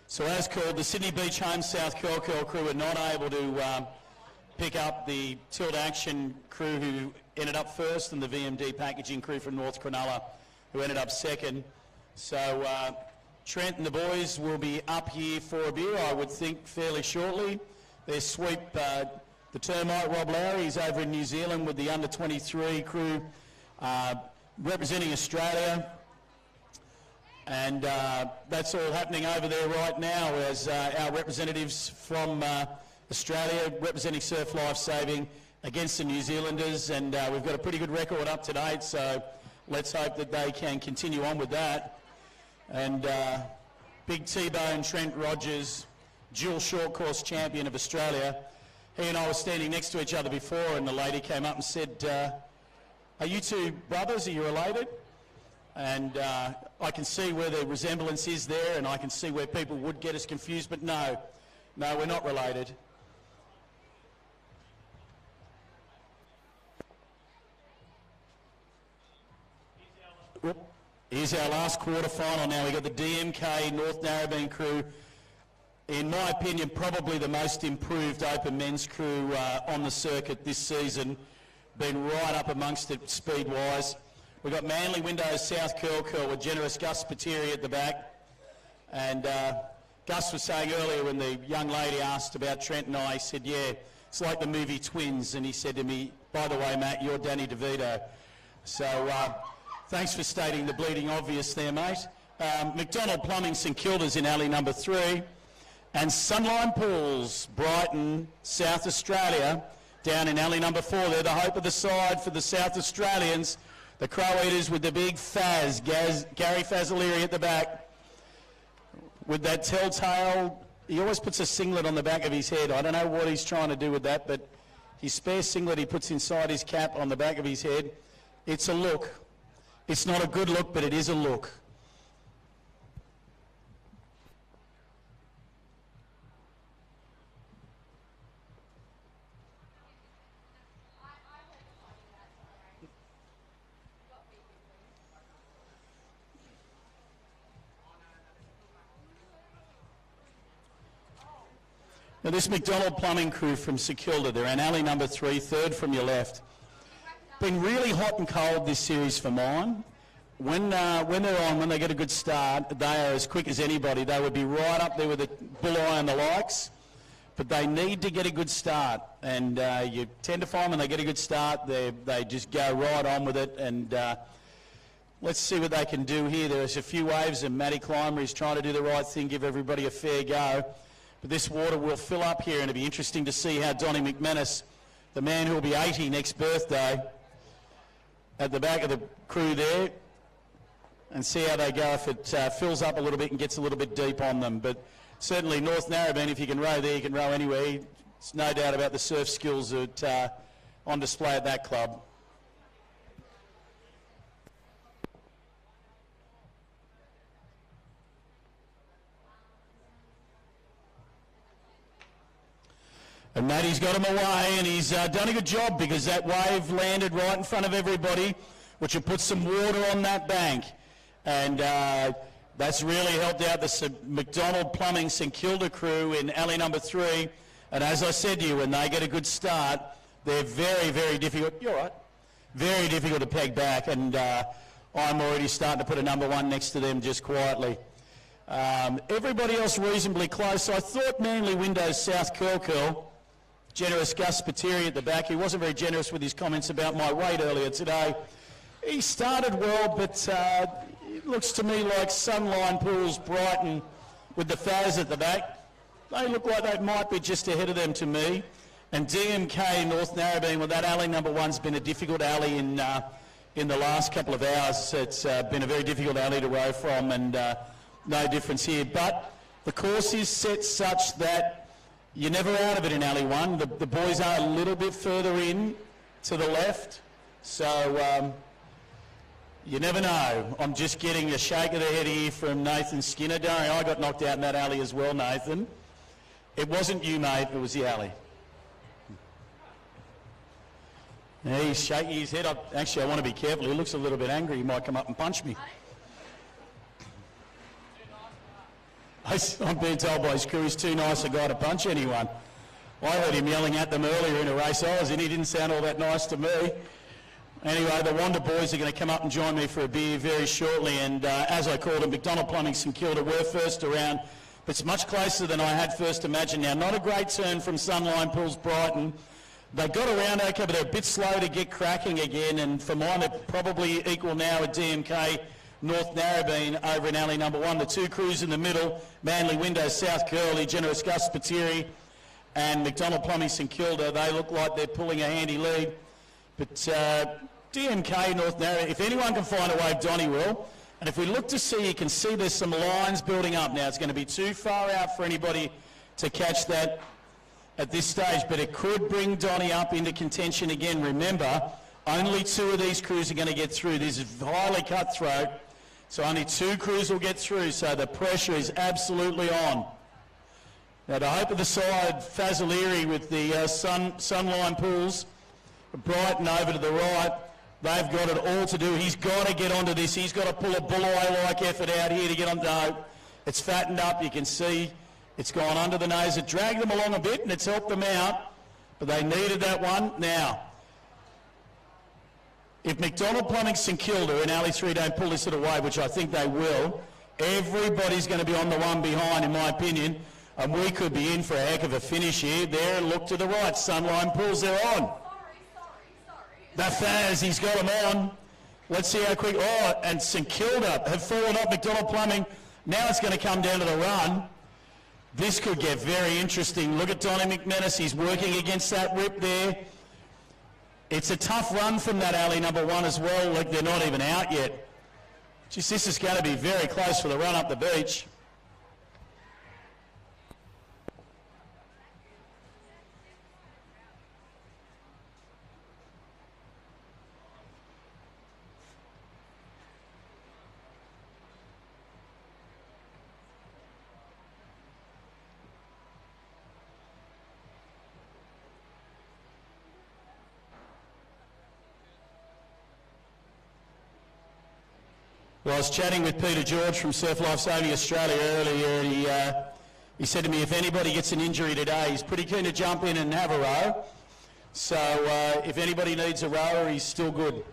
So as called, the Sydney Beach Home South Curl Curl crew were not able to pick up the Tilt Action crew who ended up first, and the VMD Packaging crew from North Cronulla who ended up second. So Trent and the boys will be up here for a beer, I would think, fairly shortly. Their sweep, the Termite, Rob Lowry, he's over in New Zealand with the under-23 crew representing Australia. And that's all happening over there right now as our representatives from Australia representing Surf Life Saving against the New Zealanders, and we've got a pretty good record up to date, so let's hope that they can continue on with that. And Big T-Bone Trent Rogers, dual short course champion of Australia, he and I were standing next to each other before, and the lady came up and said, are you 2 brothers, are you related? And I can see where the resemblance is there, and I can see where people would get us confused, but no, we're not related. Here's our last quarter final now. We've got the DMK North Narrabeen crew. In my opinion, probably the most improved open men's crew on the circuit this season. Been right up amongst it speed-wise. We've got Manly Windows South Curl Curl with generous Gus Pateri at the back. And Gus was saying earlier when the young lady asked about Trent and I, he said, yeah, it's like the movie Twins. And he said to me, by the way, Matt, you're Danny DeVito. So thanks for stating the bleeding obvious there, mate. McDonald Plumbing St Kilda's in alley number 3. And Sunline Pools, Brighton, South Australia, down in alley number 4. They're the hope of the side for the South Australians. The Crow Eaters with the big Faz, Gary Fazzoliri at the back. With that telltale, he always puts a singlet on the back of his head. I don't know what he's trying to do with that, but his spare singlet he puts inside his cap on the back of his head. It's a look. It's not a good look, but it is a look. Now this McDonald Plumbing crew from St Kilda, they're in alley number 3, third from your left. Been really hot and cold this series for mine. When they're on, when they get a good start, they are as quick as anybody. They would be right up there with the Bulleye and the likes, but they need to get a good start. And you tend to find when they get a good start, they just go right on with it. And let's see what they can do here. There's a few waves, and Matty Clymer is trying to do the right thing, give everybody a fair go. But this water will fill up here, and it'll be interesting to see how Donnie McManus, the man who will be 80 next birthday, at the back of the crew there, and see how they go if it fills up a little bit and gets a little bit deep on them. But certainly North Narrabeen, if you can row there, you can row anywhere. There's no doubt about the surf skills that on display at that club. And Matty's got him away, and he's done a good job because that wave landed right in front of everybody, which will put some water on that bank. And that's really helped out the McDonald Plumbing St Kilda crew in alley number 3. And as I said to you, when they get a good start, they're very, very difficult. You're right. Very difficult to peg back. And I'm already starting to put a number 1 next to them just quietly. Everybody else reasonably close. I thought Manly Windows South Curl. Generous Gus Spiteri at the back. He wasn't very generous with his comments about my weight earlier today. He started well, but it looks to me like Sunline Pools, Brighton, with the Faz at the back. They look like they might be just ahead of them to me. And DMK North Narrabeen, well, that alley number 1's been a difficult alley in the last couple of hours. It's been a very difficult alley to row from, and no difference here. But the course is set such that you're never out of it in alley 1. The boys are a little bit further in to the left, so you never know. I'm just getting a shake of the head here from Nathan Skinner. Don't worry, I got knocked out in that alley as well, Nathan. It wasn't you, mate, it was the alley. Yeah, he's shaking his head up. Actually, I want to be careful. He looks a little bit angry. He might come up and punch me. I'm being told by his crew he's too nice a guy to punch anyone. I heard him yelling at them earlier in a race I was in. He didn't sound all that nice to me. Anyway, the Wanda boys are going to come up and join me for a beer very shortly. And as I called them, McDonald Plumbing St Kilda were first around, but it's much closer than I had first imagined. Now, not a great turn from Sunline Pools Brighton. They got around okay, but they're a bit slow to get cracking again. And for mine, they're probably equal now at DMK North Narrabeen over in alley number 1. The 2 crews in the middle, Manly Windows South Curly, Generous Gus Spiteri and McDonald Plumbing St Kilda. They look like they're pulling a handy lead. But DMK North Narrabeen, if anyone can find a wave, Donnie will. And if we look to see, you can see there's some lines building up now. It's going to be too far out for anybody to catch that at this stage, but it could bring Donnie up into contention again. Remember, only 2 of these crews are going to get through. This is highly cutthroat. So only 2 crews will get through, so the pressure is absolutely on. Now to hope of the side, Fazzaleri with the Sunline Pools, Brighton over to the right, they've got it all to do. He's got to get onto this. He's got to pull a bulleye-like effort out here to get on. No, it's fattened up. You can see it's gone under the nose. It dragged them along a bit and it's helped them out, but they needed that one. Now, if McDonald Plumbing St Kilda in alley 3 don't pull this away, which I think they will, everybody's going to be on the one behind, in my opinion, and we could be in for a heck of a finish here. There, look to the right. Sunline Pools, they're on. The Faz, he's got them on. Let's see how quick. Oh, and St Kilda have fallen off McDonald Plumbing. Now it's going to come down to the run. This could get very interesting. Look at Donnie McManus. He's working against that rip there. It's a tough run from that alley number 1 as well. Like they're not even out yet. Just this is going to be very close for the run up the beach. Well, I was chatting with Peter George from Surf Life Saving Australia earlier. He said to me, if anybody gets an injury today, he's pretty keen to jump in and have a row. So if anybody needs a rower, he's still good.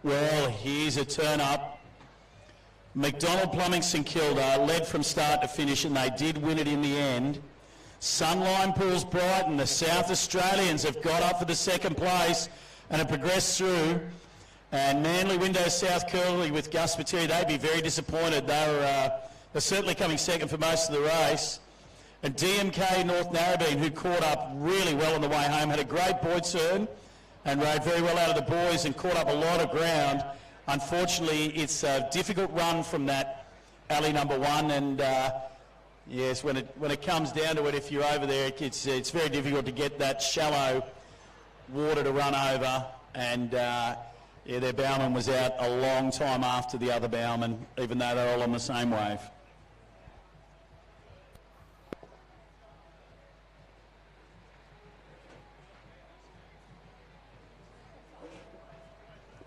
Well, here's a turn up. McDonald Plumbing St Kilda led from start to finish, and they did win it in the end. Sunline Pools Brighton, the South Australians, have got up for the second place and have progressed through. And Manly Windows South Curly with Gus Materi, they'd be very disappointed. They're certainly coming second for most of the race. And DMK North Narrabeen, who caught up really well on the way home, had a great boy turn and rode very well out of the boys and caught up a lot of ground. Unfortunately, it's a difficult run from that alley number one, and yes, when it comes down to it, if you're over there, it's very difficult to get that shallow water to run over, and yeah, their bowman was out a long time after the other bowman, even though they're all on the same wave.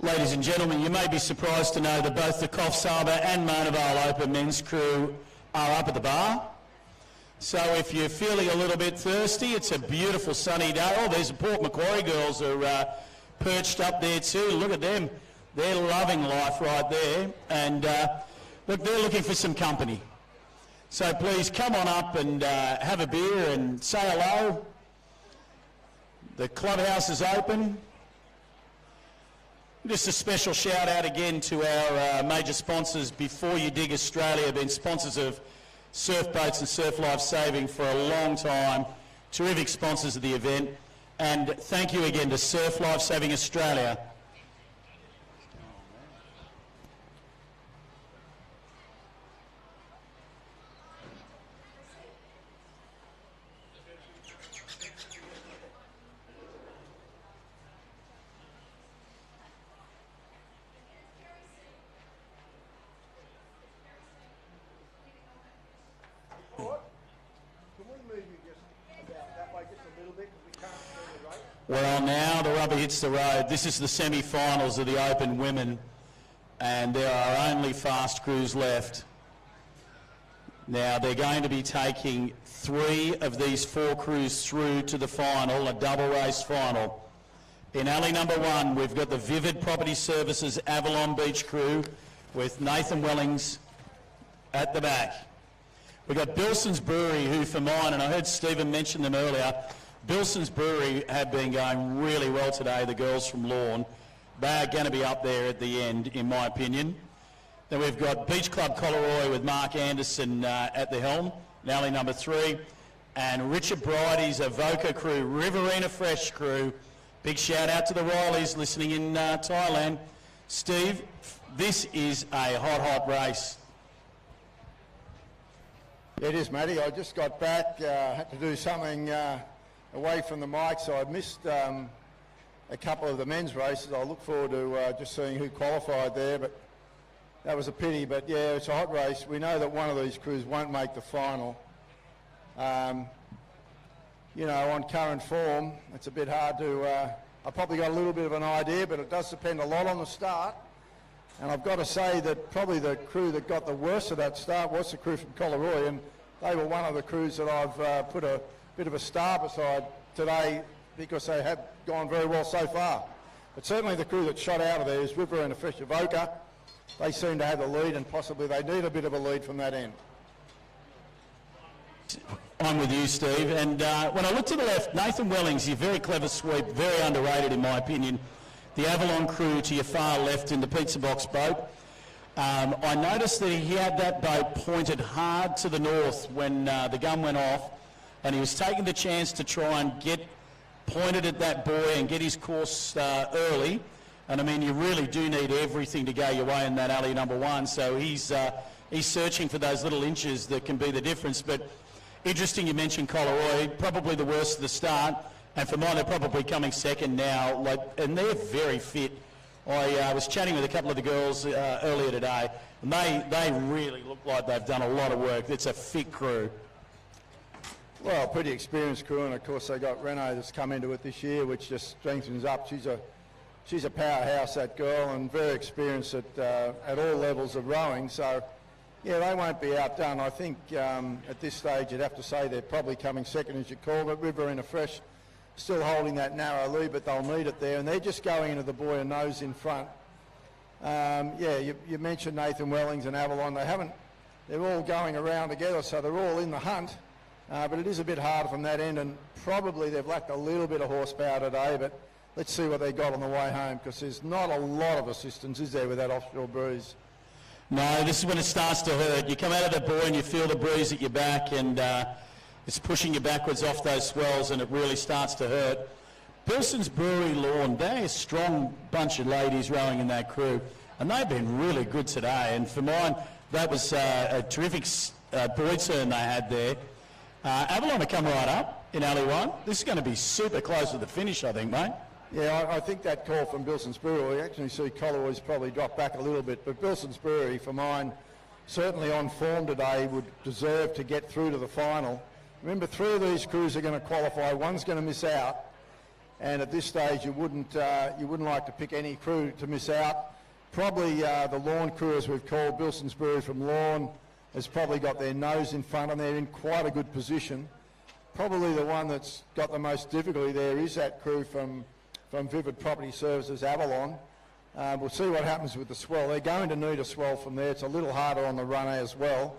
Ladies and gentlemen, you may be surprised to know that both the Coffs Harbour and Mona Vale Open men's crew are up at the bar. So if you're feeling a little bit thirsty, it's a beautiful sunny day. Oh, there's the Port Macquarie girls are perched up there too. Look at them. They're loving life right there. And look, they're looking for some company. So please come on up and have a beer and say hello. The clubhouse is open. Just a special shout out again to our major sponsors, Before You Dig Australia, have been sponsors of surf boats and surf life saving for a long time. Terrific sponsors of the event. And thank you again to Surf Life Saving Australia. Well, now the rubber hits the road. This is the semi-finals of the Open Women, and there are only fast crews left. Now, they're going to be taking 3 of these 4 crews through to the final, a double race final. In alley number 1, we've got the Vivid Property Services Avalon Beach crew with Nathan Wellings at the back. We've got Bilson's Brewery, who for mine, and I heard Stephen mention them earlier, Bilson's Brewery have been going really well today, the girls from Lorne. They are going to be up there at the end, in my opinion. Then we've got Beach Club Collaroy with Mark Anderson at the helm, alley number 3. And Richard Bridie's Avoca crew, Riverina Fresh crew. Big shout out to the Rileys listening in Thailand. Steve, this is a hot, hot race. It is, Matty. I just got back, had to do something away from the mic, so I missed a couple of the men's races. I look forward to just seeing who qualified there, but that was a pity. But yeah, it's a hot race. We know that one of these crews won't make the final. You know, on current form, it's a bit hard to... I probably got a little bit of an idea, but it does depend a lot on the start. And I've got to say that probably the crew that got the worst of that start was the crew from Collaroy, and they were one of the crews that I've put a bit of a star beside today because they have gone very well so far. But certainly the crew that shot out of there is Riverina Fresh Avoca. They seem to have the lead, and possibly they need a bit of a lead from that end. I'm with you, Steve. And when I look to the left, Nathan Wellings, your very clever sweep, very underrated in my opinion. The Avalon crew to your far left in the pizza box boat. I noticed that he had that boat pointed hard to the north when the gun went off, and he was taking the chance to try and get pointed at that buoy and get his course early. And I mean, you really do need everything to go your way in that alley number 1. So he's searching for those little inches that can be the difference. But interesting you mentioned Collaroy, probably the worst of the start. And for mine, they're probably coming second now, and they're very fit. I was chatting with a couple of the girls earlier today, and they really look like they've done a lot of work. It's a fit crew. Well, pretty experienced crew, and of course they got Renault that's come into it this year, which just strengthens up. She's a powerhouse, that girl, and very experienced at all levels of rowing. So, yeah, they won't be outdone. I think at this stage you'd have to say they're probably coming second, as you call it. Riverina Fresh still holding that narrow lead, but they'll need it there, and they're just going into the buoy and nose in front. You mentioned Nathan Wellings and Avalon. They're all going around together, so they're all in the hunt. But it is a bit harder from that end, and probably they've lacked a little bit of horsepower today, but let's see what they got on the way home, because there's not a lot of assistance, is there, with that offshore breeze? No, this is when it starts to hurt. You come out of the buoy and you feel the breeze at your back, and it's pushing you backwards off those swells, and it really starts to hurt. Bilson's Brewery Lawn, they're a strong bunch of ladies rowing in that crew, and they've been really good today. And for mine, that was a terrific buoy turn they had there. Avalon have come right up in alley one. This is going to be super close to the finish, I think, mate. Yeah, I think that call from Bilson's Brewery, we actually see Collarwoy's probably drop back a little bit, but Bilson's Brewery, for mine, certainly on form today, would deserve to get through to the final. Remember, 3 of these crews are going to qualify, one's going to miss out, and at this stage you wouldn't like to pick any crew to miss out. Probably the Lawn crew, as we've called Bilson's Brewery from Lawn, has probably got their nose in front, and they're in quite a good position. Probably the one that's got the most difficulty there is that crew from Vivid Property Services, Avalon. We'll see what happens with the swell. They're going to need a swell from there. It's a little harder on the runner as well.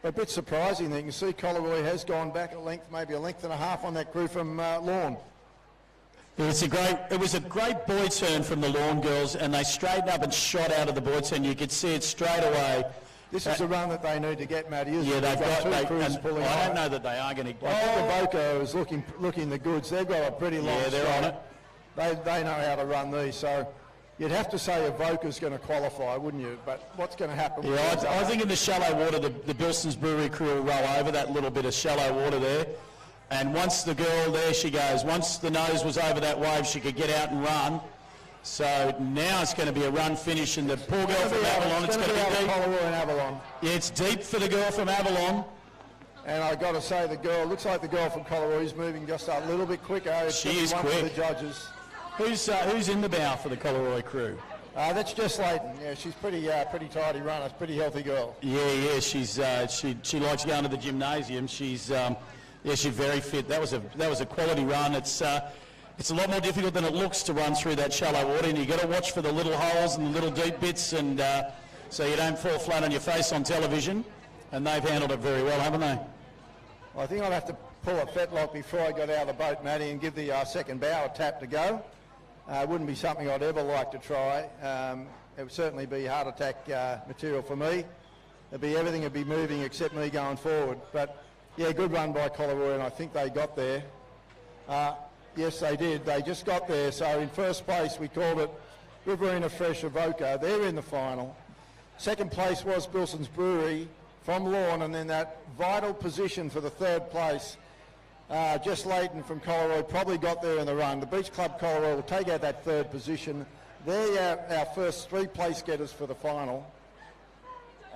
But a bit surprising that you can see Collaroy has gone back a length, maybe a length and a half on that crew from Lawn. It was a great buoy turn from the Lawn girls, and they straightened up and shot out of the buoy turn. You could see it straight away. This is the run that they need to get, Matty, isn't yeah, it? they've got two crews pulling I on don't it. know that they are going to... I think the Voco is looking the goods. They've got a pretty long Yeah, they're on it. They know how to run these, so you'd have to say a Voca's going to qualify, wouldn't you? But what's going to happen? Yeah, I think in the shallow water, the Bilson's Brewery crew will row over that little bit of shallow water there. And once the girl, there she goes, once the nose was over that wave, she could get out and run. So now it's going to be a run finish, and the poor girl from Avalon, it's going to be deep. Collaroy and Avalon. Yeah, it's deep for the girl from Avalon. And I've got to say, the girl, looks like the girl from Collaroy is moving just a little bit quicker. It's She is one quick. For the judges. Who's in the bow for the Collaroy crew? That's Jess Layton. Yeah, she's pretty tidy runner, pretty healthy girl. Yeah, she's she likes going to the gymnasium. She's very fit. That was a quality run. It's a lot more difficult than it looks to run through that shallow water, and you got to watch for the little holes and the little deep bits, and so you don't fall flat on your face on television. And they've handled it very well, haven't they? Well, I think I'll have to pull a fetlock before I got out of the boat, Matty, and give the second bow a tap to go. It wouldn't be something I'd ever like to try. It would certainly be heart attack material for me. Everything would be moving except me going forward. But yeah, good run by Collaroy, and I think they got there. Yes, they did. They just got there. So in first place, we called it Riverina Fresh Avoca. They're in the final. Second place was Bilson's Brewery from Lawn, and then that vital position for the third place. Jess Layton from Collaroy probably got there in the run. The Beach Club Collaroy will take out that third position. They're our first 3 place getters for the final.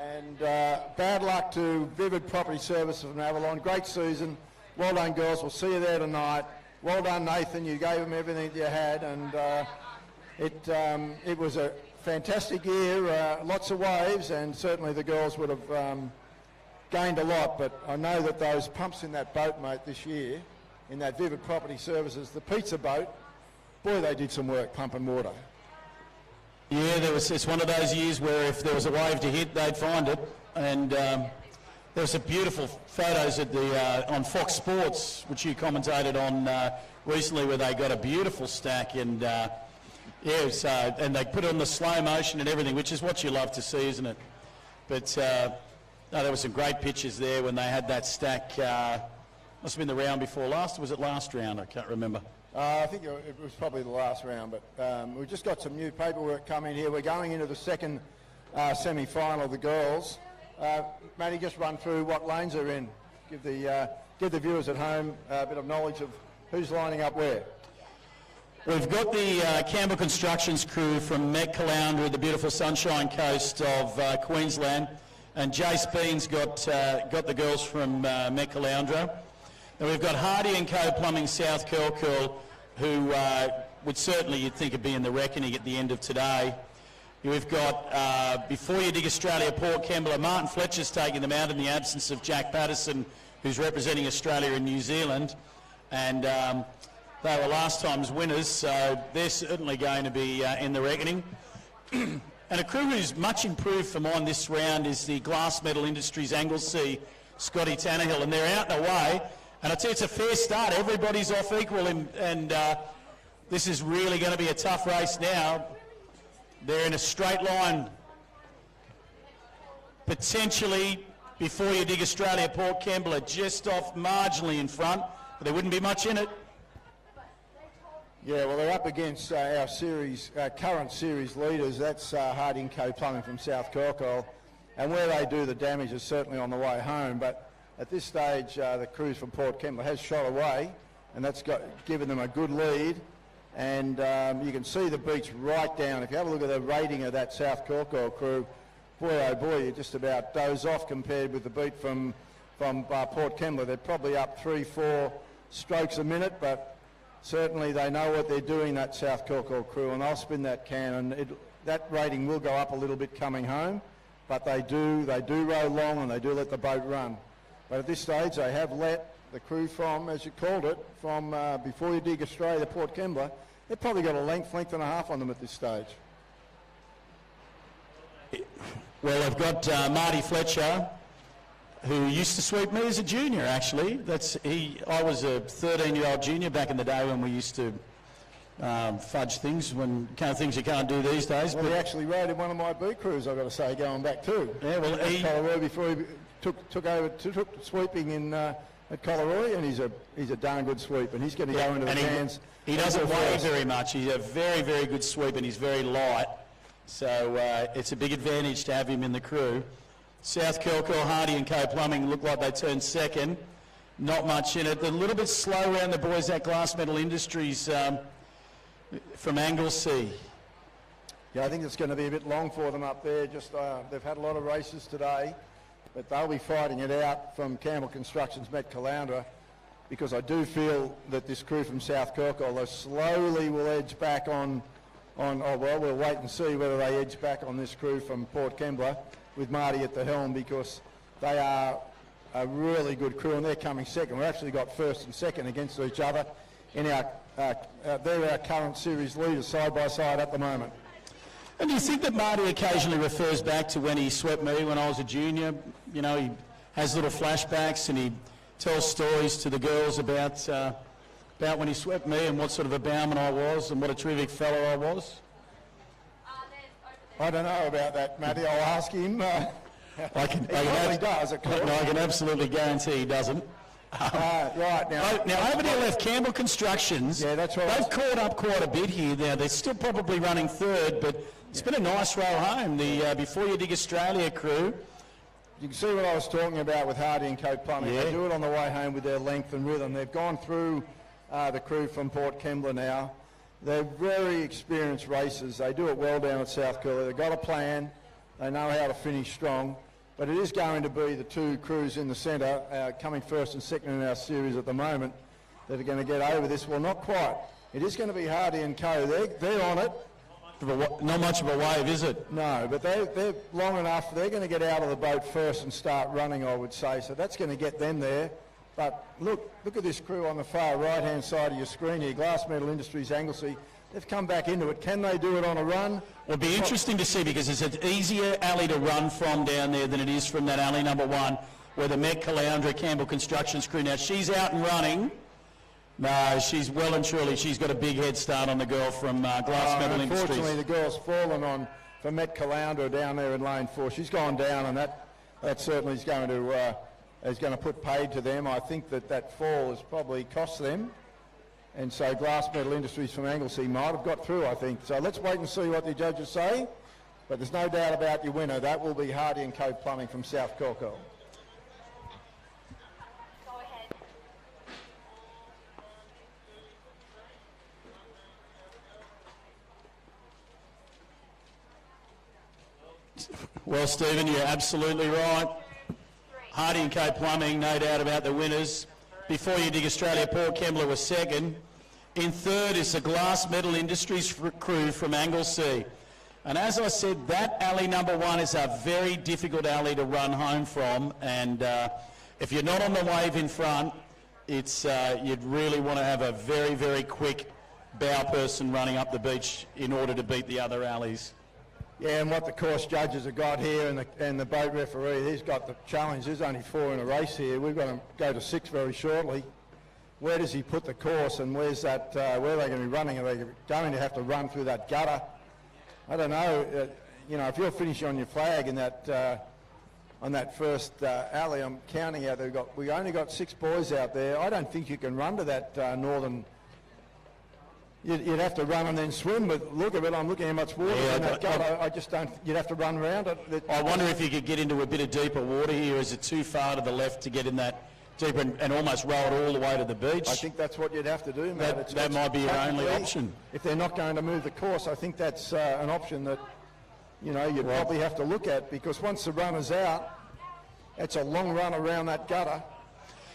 And bad luck to Vivid Property Services from Avalon. Great season. Well done, girls. We'll see you there tonight. Well done, Nathan. You gave them everything that you had, and it was a fantastic year. Lots of waves, and certainly the girls would have gained a lot, but I know that those pumps in that boat, mate, this year, in that Vivid Property Services, the pizza boat, boy, they did some work pumping water. Yeah, it's one of those years where if there was a wave to hit, they'd find it. And there were some beautiful photos at on Fox Sports, which you commentated on recently, where they got a beautiful stack, and and they put it on the slow motion and everything, which is what you love to see, isn't it? But no, there were some great pictures there when they had that stack. Must have been the round before last, or was it last round? I can't remember. I think it was probably the last round, but we've just got some new paperwork coming here. We're going into the second semi-final, the girls. Matty, just run through what lanes they're in. Give the viewers at home a bit of knowledge of who's lining up where. We've got the Campbell Constructions crew from Met Caloundra, the beautiful Sunshine Coast of Queensland, and Jace Bean's got the girls from Met Caloundra. Now we've got Hardy and Co Plumbing South Curl, who would certainly, you'd think, would be in the reckoning at the end of today. We've got Before You Dig Australia, Port Kembla. Martin Fletcher's taking them out in the absence of Jack Patterson, who's representing Australia in New Zealand. And they were last time's winners, so they're certainly going to be in the reckoning. And a crew who's much improved for mine this round is the Glass Metal Industries Anglesea, Scotty Tannehill, and they're out and away. And I tell you, it's a fair start. Everybody's off equal, and this is really going to be a tough race now. They're in a straight line. Potentially, Before You Dig Australia, Port Kembla just off marginally in front, but there wouldn't be much in it. Yeah, well, they're up against our current series leaders. That's Hardy and Co Plumbing from South Corkle, and where they do the damage is certainly on the way home. But at this stage, the crews from Port Kembla has shot away, and that's given them a good lead. And you can see the beach right down. If you have a look at the rating of that South Corkle crew, boy oh boy, you just about doze off compared with the beat from Port Kembla. They're probably up 3-4 strokes a minute, but certainly they know what they're doing, that South Corkle crew, and I'll spin that can, and that rating will go up a little bit coming home, but they do row long and they do let the boat run. But at this stage, they have let the crew from, as you called it, from Before You Dig Australia, Port Kembla, they've probably got a length and a half on them at this stage. Well, I've got Marty Fletcher, who used to sweep me as a junior, actually. I was a 13-year-old junior back in the day when we used to fudge things, things you can't do these days. Well, he actually rode in one of my B crews, I've got to say, going back too. Yeah, well, Collaroy before he took sweeping in at Collaroy, and he's a darn good sweep, and he's going to go into the cans. He doesn't weigh very much. He's a very, very good sweep, and he's very light. So it's a big advantage to have him in the crew. South Curl, Hardy and Co Plumbing look like they turned second. Not much in it. A little bit slow around the boys at Glass Metal Industries from Anglesea. Yeah, I think it's going to be a bit long for them up there. Just they've had a lot of races today, but they'll be fighting it out from Campbell Constructions, Met Caloundra, because I do feel that this crew from South Corkle slowly will edge back on. Oh well, we'll wait and see whether they edge back on this crew from Port Kembla with Marty at the helm, because they are a really good crew and they're coming second. We've actually got first and second against each other in they're our current series leaders side by side at the moment. And do you think that Marty occasionally refers back to when he swept me when I was a junior? You know, he has little flashbacks and he tells stories to the girls about when he swept me and what sort of a bowman I was and what a terrific fellow I was? I don't know about that, Matty. I'll ask him. He does, of course. No, I can absolutely guarantee he doesn't. Right, now over there left, Campbell Constructions. Yeah, that's right. They've caught up quite a bit here now. They're still probably running third, but it's been a nice row home. The Before You Dig Australia crew. You can see what I was talking about with Hardy and Co Plumbing. Yeah. They do it on the way home with their length and rhythm. They've gone through the crew from Port Kembla now. They're very experienced racers. They do it well down at South Curly. They've got a plan. They know how to finish strong. But it is going to be the two crews in the centre, coming first and second in our series at the moment, that are going to get over this. Well, not quite. It is going to be Hardy and Co. They're on it. Not much of a wave, is it? No, but they're long enough. They're going to get out of the boat first and start running, I would say. So that's going to get them there. But look at this crew on the far right-hand side of your screen here, Glass Metal Industries, Anglesea. They've come back into it. Can they do it on a run? Well, it'll be interesting to see, because it's an easier alley to run from down there than it is from that alley number one, where the Met Caloundra Campbell Constructions crew. Now, she's out and running. No, she's well and truly, she's got a big head start on the girl from Glass Metal Industries. Unfortunately, the girl's fallen on for Met Caloundra down there in lane 4. She's gone down, and that certainly is going to put paid to them. I think that fall has probably cost them. And so Glass Metal Industries from Anglesea might have got through, I think. So let's wait and see what the judges say. But there's no doubt about your winner. That will be Hardy and Co Plumbing from South Corkle. Go ahead. Well, Stephen, you're absolutely right. Hardy and Co Plumbing, no doubt about the winners. Before You Dig Australia, Paul Kembler was second. In third is the Glass Metal Industries crew from Anglesea. And as I said, that alley number 1 is a very difficult alley to run home from. And if you're not on the wave in front, it's you'd really want to have a very, very quick bow person running up the beach in order to beat the other alleys. Yeah, and what the course judges have got here and the boat referee, he's got the challenge. There's only 4 in a race here. We've got to go to 6 very shortly. Where does he put the course, and where's that? Where are they going to be running? Are they going to have to run through that gutter? I don't know. You know, if you're finishing on your flag in that on that first alley, I'm counting out. We only got 6 boys out there. I don't think you can run to that northern. You'd have to run and then swim, but look at it, I'm looking how much water in that gutter. I just don't, you'd have to run around it. I wonder if you could get into a bit of deeper water here. Is it too far to the left to get in that deeper and almost roll it all the way to the beach? I think that's what you'd have to do, Matt. That might be your only option. If they're not going to move the course, I think that's an option that, you know, you'd probably have to look at, because once the runner's out, it's a long run around that gutter.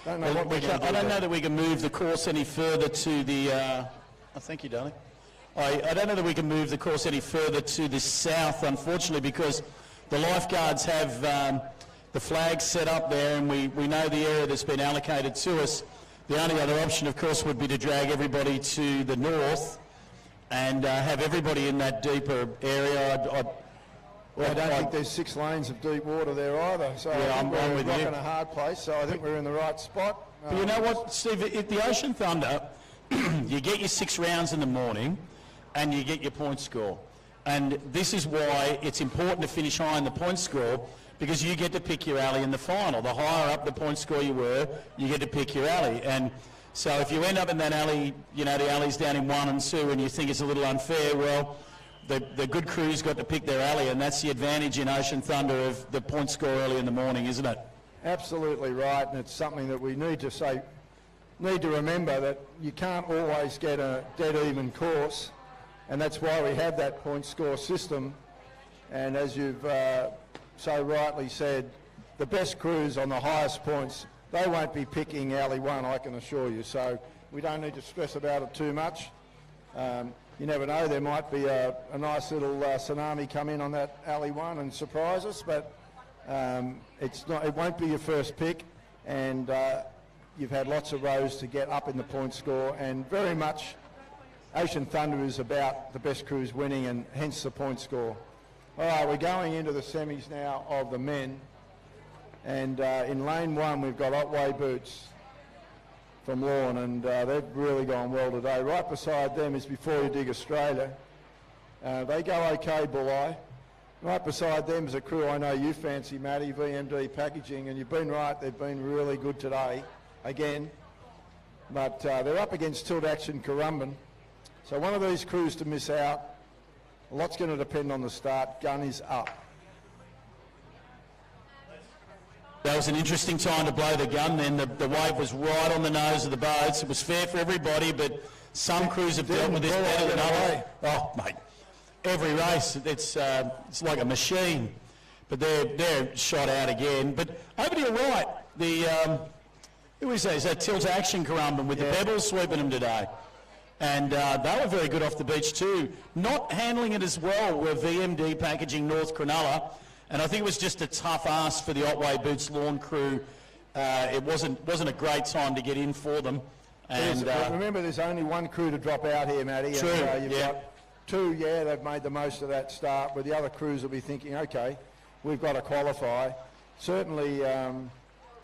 I don't know that we can move the course any further to the... thank you, darling. I don't know that we can move the course any further to the south, unfortunately, because the lifeguards have the flags set up there, and we know the area that's been allocated to us. The only other option, of course, would be to drag everybody to the north and have everybody in that deeper area. I don't think there's 6 lanes of deep water there either, so yeah, I'm with you. We're in a hard place, so I think we're in the right spot. But you know what, Steve, at the Ocean Thunder, you get your 6 rounds in the morning and you get your point score. And this is why it's important to finish high in the point score, because you get to pick your alley in the final. The higher up the point score you were, you get to pick your alley. And so if you end up in that alley, you know, the alley's down in 1 and 2 and you think it's a little unfair, well, the good crew's got to pick their alley, and that's the advantage in Ocean Thunder of the point score early in the morning, isn't it? Absolutely right, and it's something that we need to remember, that you can't always get a dead even course, and that's why we have that point score system. And as you've so rightly said, the best crews on the highest points, they won't be picking alley 1, I can assure you, so we don't need to stress about it too much. You never know, there might be a nice little tsunami come in on that alley 1 and surprise us, but it won't be your first pick, and you've had lots of rows to get up in the point score, and very much Ocean Thunder is about the best crews winning, and hence the point score. All right, we're going into the semis now of the men, and in lane 1 we've got Otway Boots from Lorne, and they've really gone well today. Right beside them is Before You Dig Australia. They go okay, Bulli. Right beside them is a crew I know you fancy, Matty, VMD Packaging, and you've been right, they've been really good today, again. But they're up against Tilt Action Currumbin. So one of these crews to miss out. A lot's going to depend on the start. Gun is up. That was an interesting time to blow the gun then. The wave was right on the nose of the boats. It was fair for everybody, but some crews have dealt with this better than others. Oh, mate, every race, it's like a machine. But they're shot out again. But over to your right, who is that? Is that Tilt Action Currumbin with the pebbles sweeping them today? And they were very good off the beach too. Not handling it as well were VMD Packaging North Cronulla. And I think it was just a tough ask for the Otway Boots Lawn crew. It wasn't a great time to get in for them. And remember, there's only 1 crew to drop out here, Matty. True. And, you've got 2. Yeah, they've made the most of that start, but the other crews will be thinking, okay, we've got to qualify. Certainly,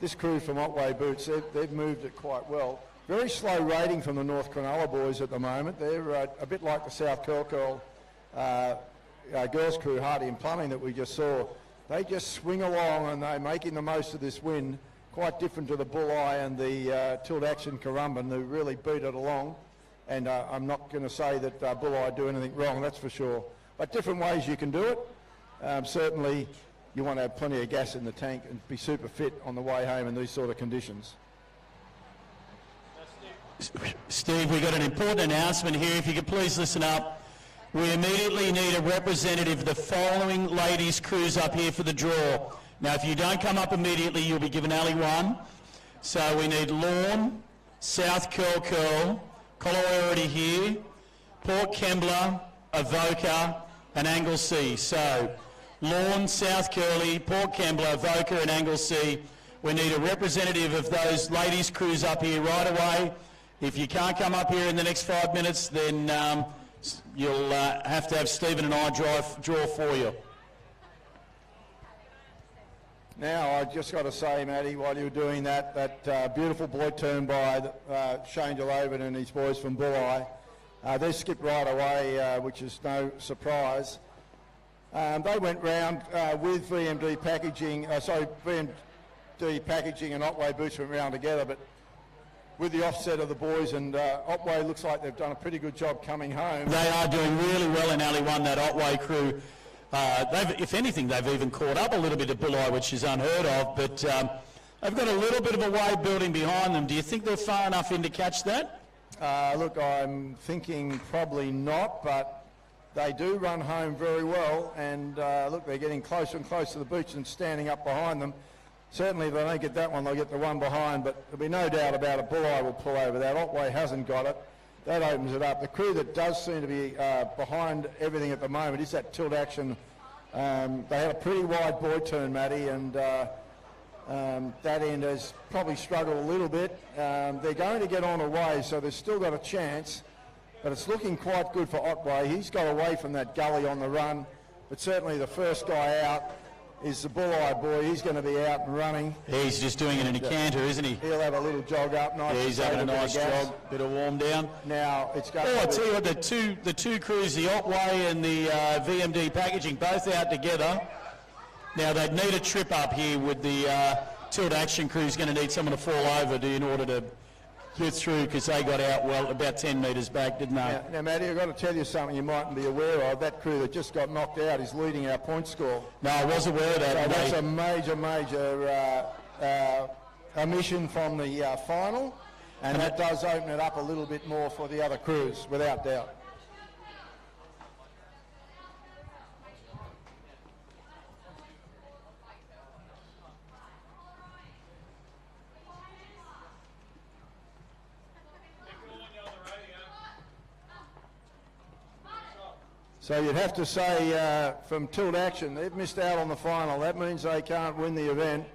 this crew from Otway Boots, they've moved it quite well. Very slow rating from the North Cronulla boys at the moment. They're a bit like the South Curl girls crew, Hardy and Plumbing, that we just saw. They just swing along and they're making the most of this win. Quite different to the Bulli and the Tilt Action Currumbin, who really beat it along. And I'm not going to say that Bulli do anything wrong, that's for sure. But different ways you can do it. Certainly you want to have plenty of gas in the tank and be super fit on the way home in these sort of conditions. Steve, we've got an important announcement here. If you could please listen up. We immediately need a representative of the following ladies' crews up here for the draw. Now, if you don't come up immediately, you'll be given alley 1. So we need Lawn, South Curl Curl, Colloy already here, Port Kembla, Avoca and Anglesea. So Lawn, South Curly, Port Kembla, Avoca and Anglesea. We need a representative of those ladies' crews up here right away. If you can't come up here in the next 5 minutes, then you'll have to have Stephen and I draw for you. Now, I just got to say, Matty, while you were doing that, beautiful boy turn by Shane Deloven and his boys from Bulli, they skipped right away, which is no surprise. They went round with VMD Packaging, VMD Packaging and Otway Boots went round together, but with the offset of the boys, and Otway looks like they've done a pretty good job coming home. They are doing really well in Alley 1, that Otway crew. If anything, they've even caught up a little bit of Bulli, which is unheard of, but they've got a little bit of a wave building behind them. Do you think they're far enough in to catch that? Look, I'm thinking probably not, but they do run home very well, and look, they're getting closer and closer to the Boots and standing up behind them. Certainly, if they don't get that one, they'll get the one behind, but there'll be no doubt about it. Bulli will pull over that. Otway hasn't got it. That opens it up. The crew that does seem to be behind everything at the moment is that Tilt Action. They had a pretty wide boy turn, Matty, and that end has probably struggled a little bit. They're going to get on away, so they've still got a chance, but it's looking quite good for Otway. He's got away from that gully on the run, but certainly the first guy out is the Bulli boy. He's going to be out and running. He's just doing it in a canter, isn't he? He'll have a little jog up. Nice. Yeah, he's having a nice jog, bit of warm down. Now it's going. Oh, I tell you what, the two crews, the Otway and the VMD Packaging, both out together. Now they'd need a trip up here with the Tilt Action crew's going to need someone to fall over in order to get through, because they got out well about 10 metres back, didn't they? Now, Matty, I've got to tell you something you mightn't be aware of. That crew that just got knocked out is leading our point score. No, I was aware of that. So that's a major omission from the final, and that does open it up a little bit more for the other crews, without doubt. So you'd have to say from Tilt Action, they've missed out on the final. That means they can't win the event.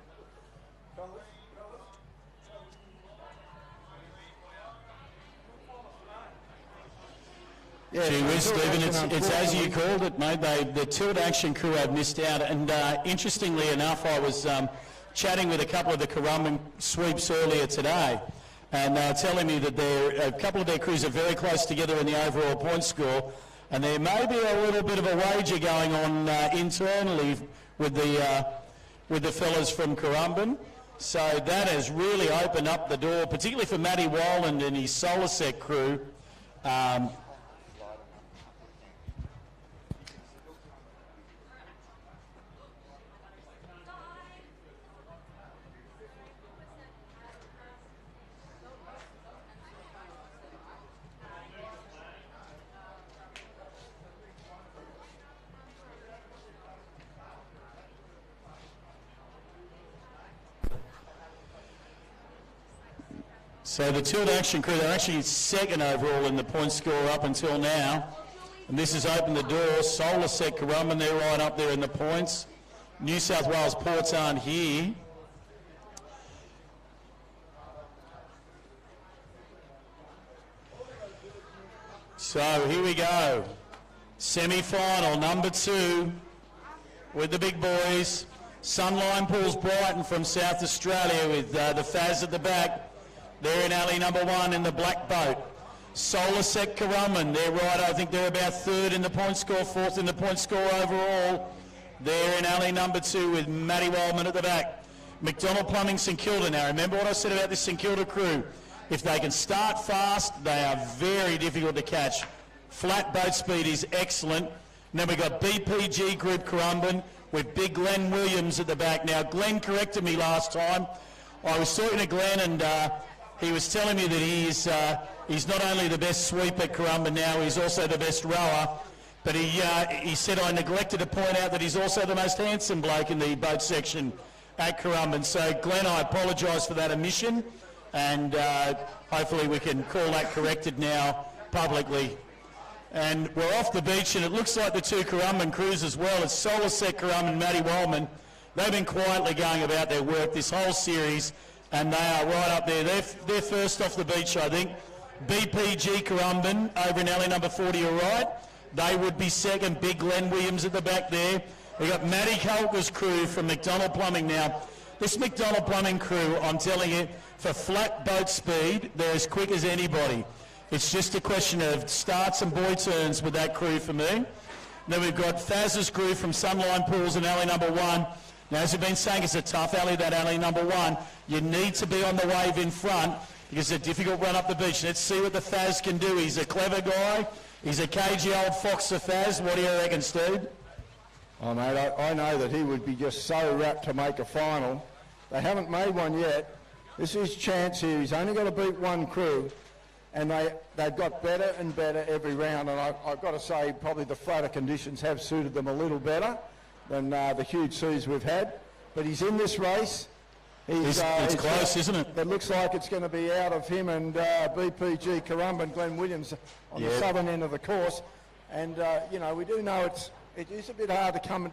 Yeah, Gee whiz, Tilt Stephen, Action, it's as you called it, mate. The Tilt Action crew have missed out, and interestingly enough, I was chatting with a couple of the Currumbin sweeps earlier today, and they were telling me that a couple of their crews are very close together in the overall point score, and there may be a little bit of a wager going on internally with the fellas from Currumbin. So that has really opened up the door, particularly for Matty Walland and his Solasec crew. So the Tilt Action crew, they're actually second overall in the point score up until now. And this has opened the door. Solasec, Currumbin, they're right up there in the points. New South Wales Ports aren't here. So here we go. Semi-final, number 2 with the big boys. Sunline Pools Brighton from South Australia with the Faz at the back. They're in alley number 1 in the black boat. Solasec Currumbin, they're right, I think they're about 3rd in the point score, 4th in the point score overall. They're in alley number 2 with Matty Wildman at the back. McDonald Plumbing St Kilda. Now remember what I said about this St Kilda crew. If they can start fast, they are very difficult to catch. Flat boat speed is excellent. And then we've got BPG Group Currumbin with big Glenn Williams at the back. Now Glenn corrected me last time. I was talking to Glenn and he was telling me that he's not only the best sweep at Currumbin now, he's also the best rower. But he said I neglected to point out that he's also the most handsome bloke in the boat section at Currumbin. So, Glenn, I apologise for that omission, and hopefully we can call that corrected now publicly. And we're off the beach, and it looks like the two Currumbin crews as well. It's Solarset Currumbin and Matty Wildman. They've been quietly going about their work this whole series, and they are right up there. They're first off the beach, I think. BPG Currumbin over in alley number 40, you're right. They would be second. Big Glenn Williams at the back there. We've got Matty Culker's crew from McDonald Plumbing now. This McDonald Plumbing crew, I'm telling you, for flat boat speed, they're as quick as anybody. It's just a question of starts and boy turns with that crew for me. Then we've got Faz's crew from Sunline Pools in alley number 1. Now, as we've been saying, it's a tough alley, that alley number 1. You need to be on the wave in front because it's a difficult run up the beach. Let's see what the Faz can do. He's a clever guy. He's a cagey old fox, the Faz. What do you reckon, Steve? Oh, mate, I know that he would be just so rapt to make a final. They haven't made one yet. This is his chance here. He's only got to beat one crew, and they've got better and better every round. And I've got to say, probably the flatter conditions have suited them a little better than the huge seas we've had. But he's in this race. It's close, isn't it? It looks like it's going to be out of him and BPG Currumbin, Glenn Williams on the southern end of the course. And, you know, we do know it is a bit hard to come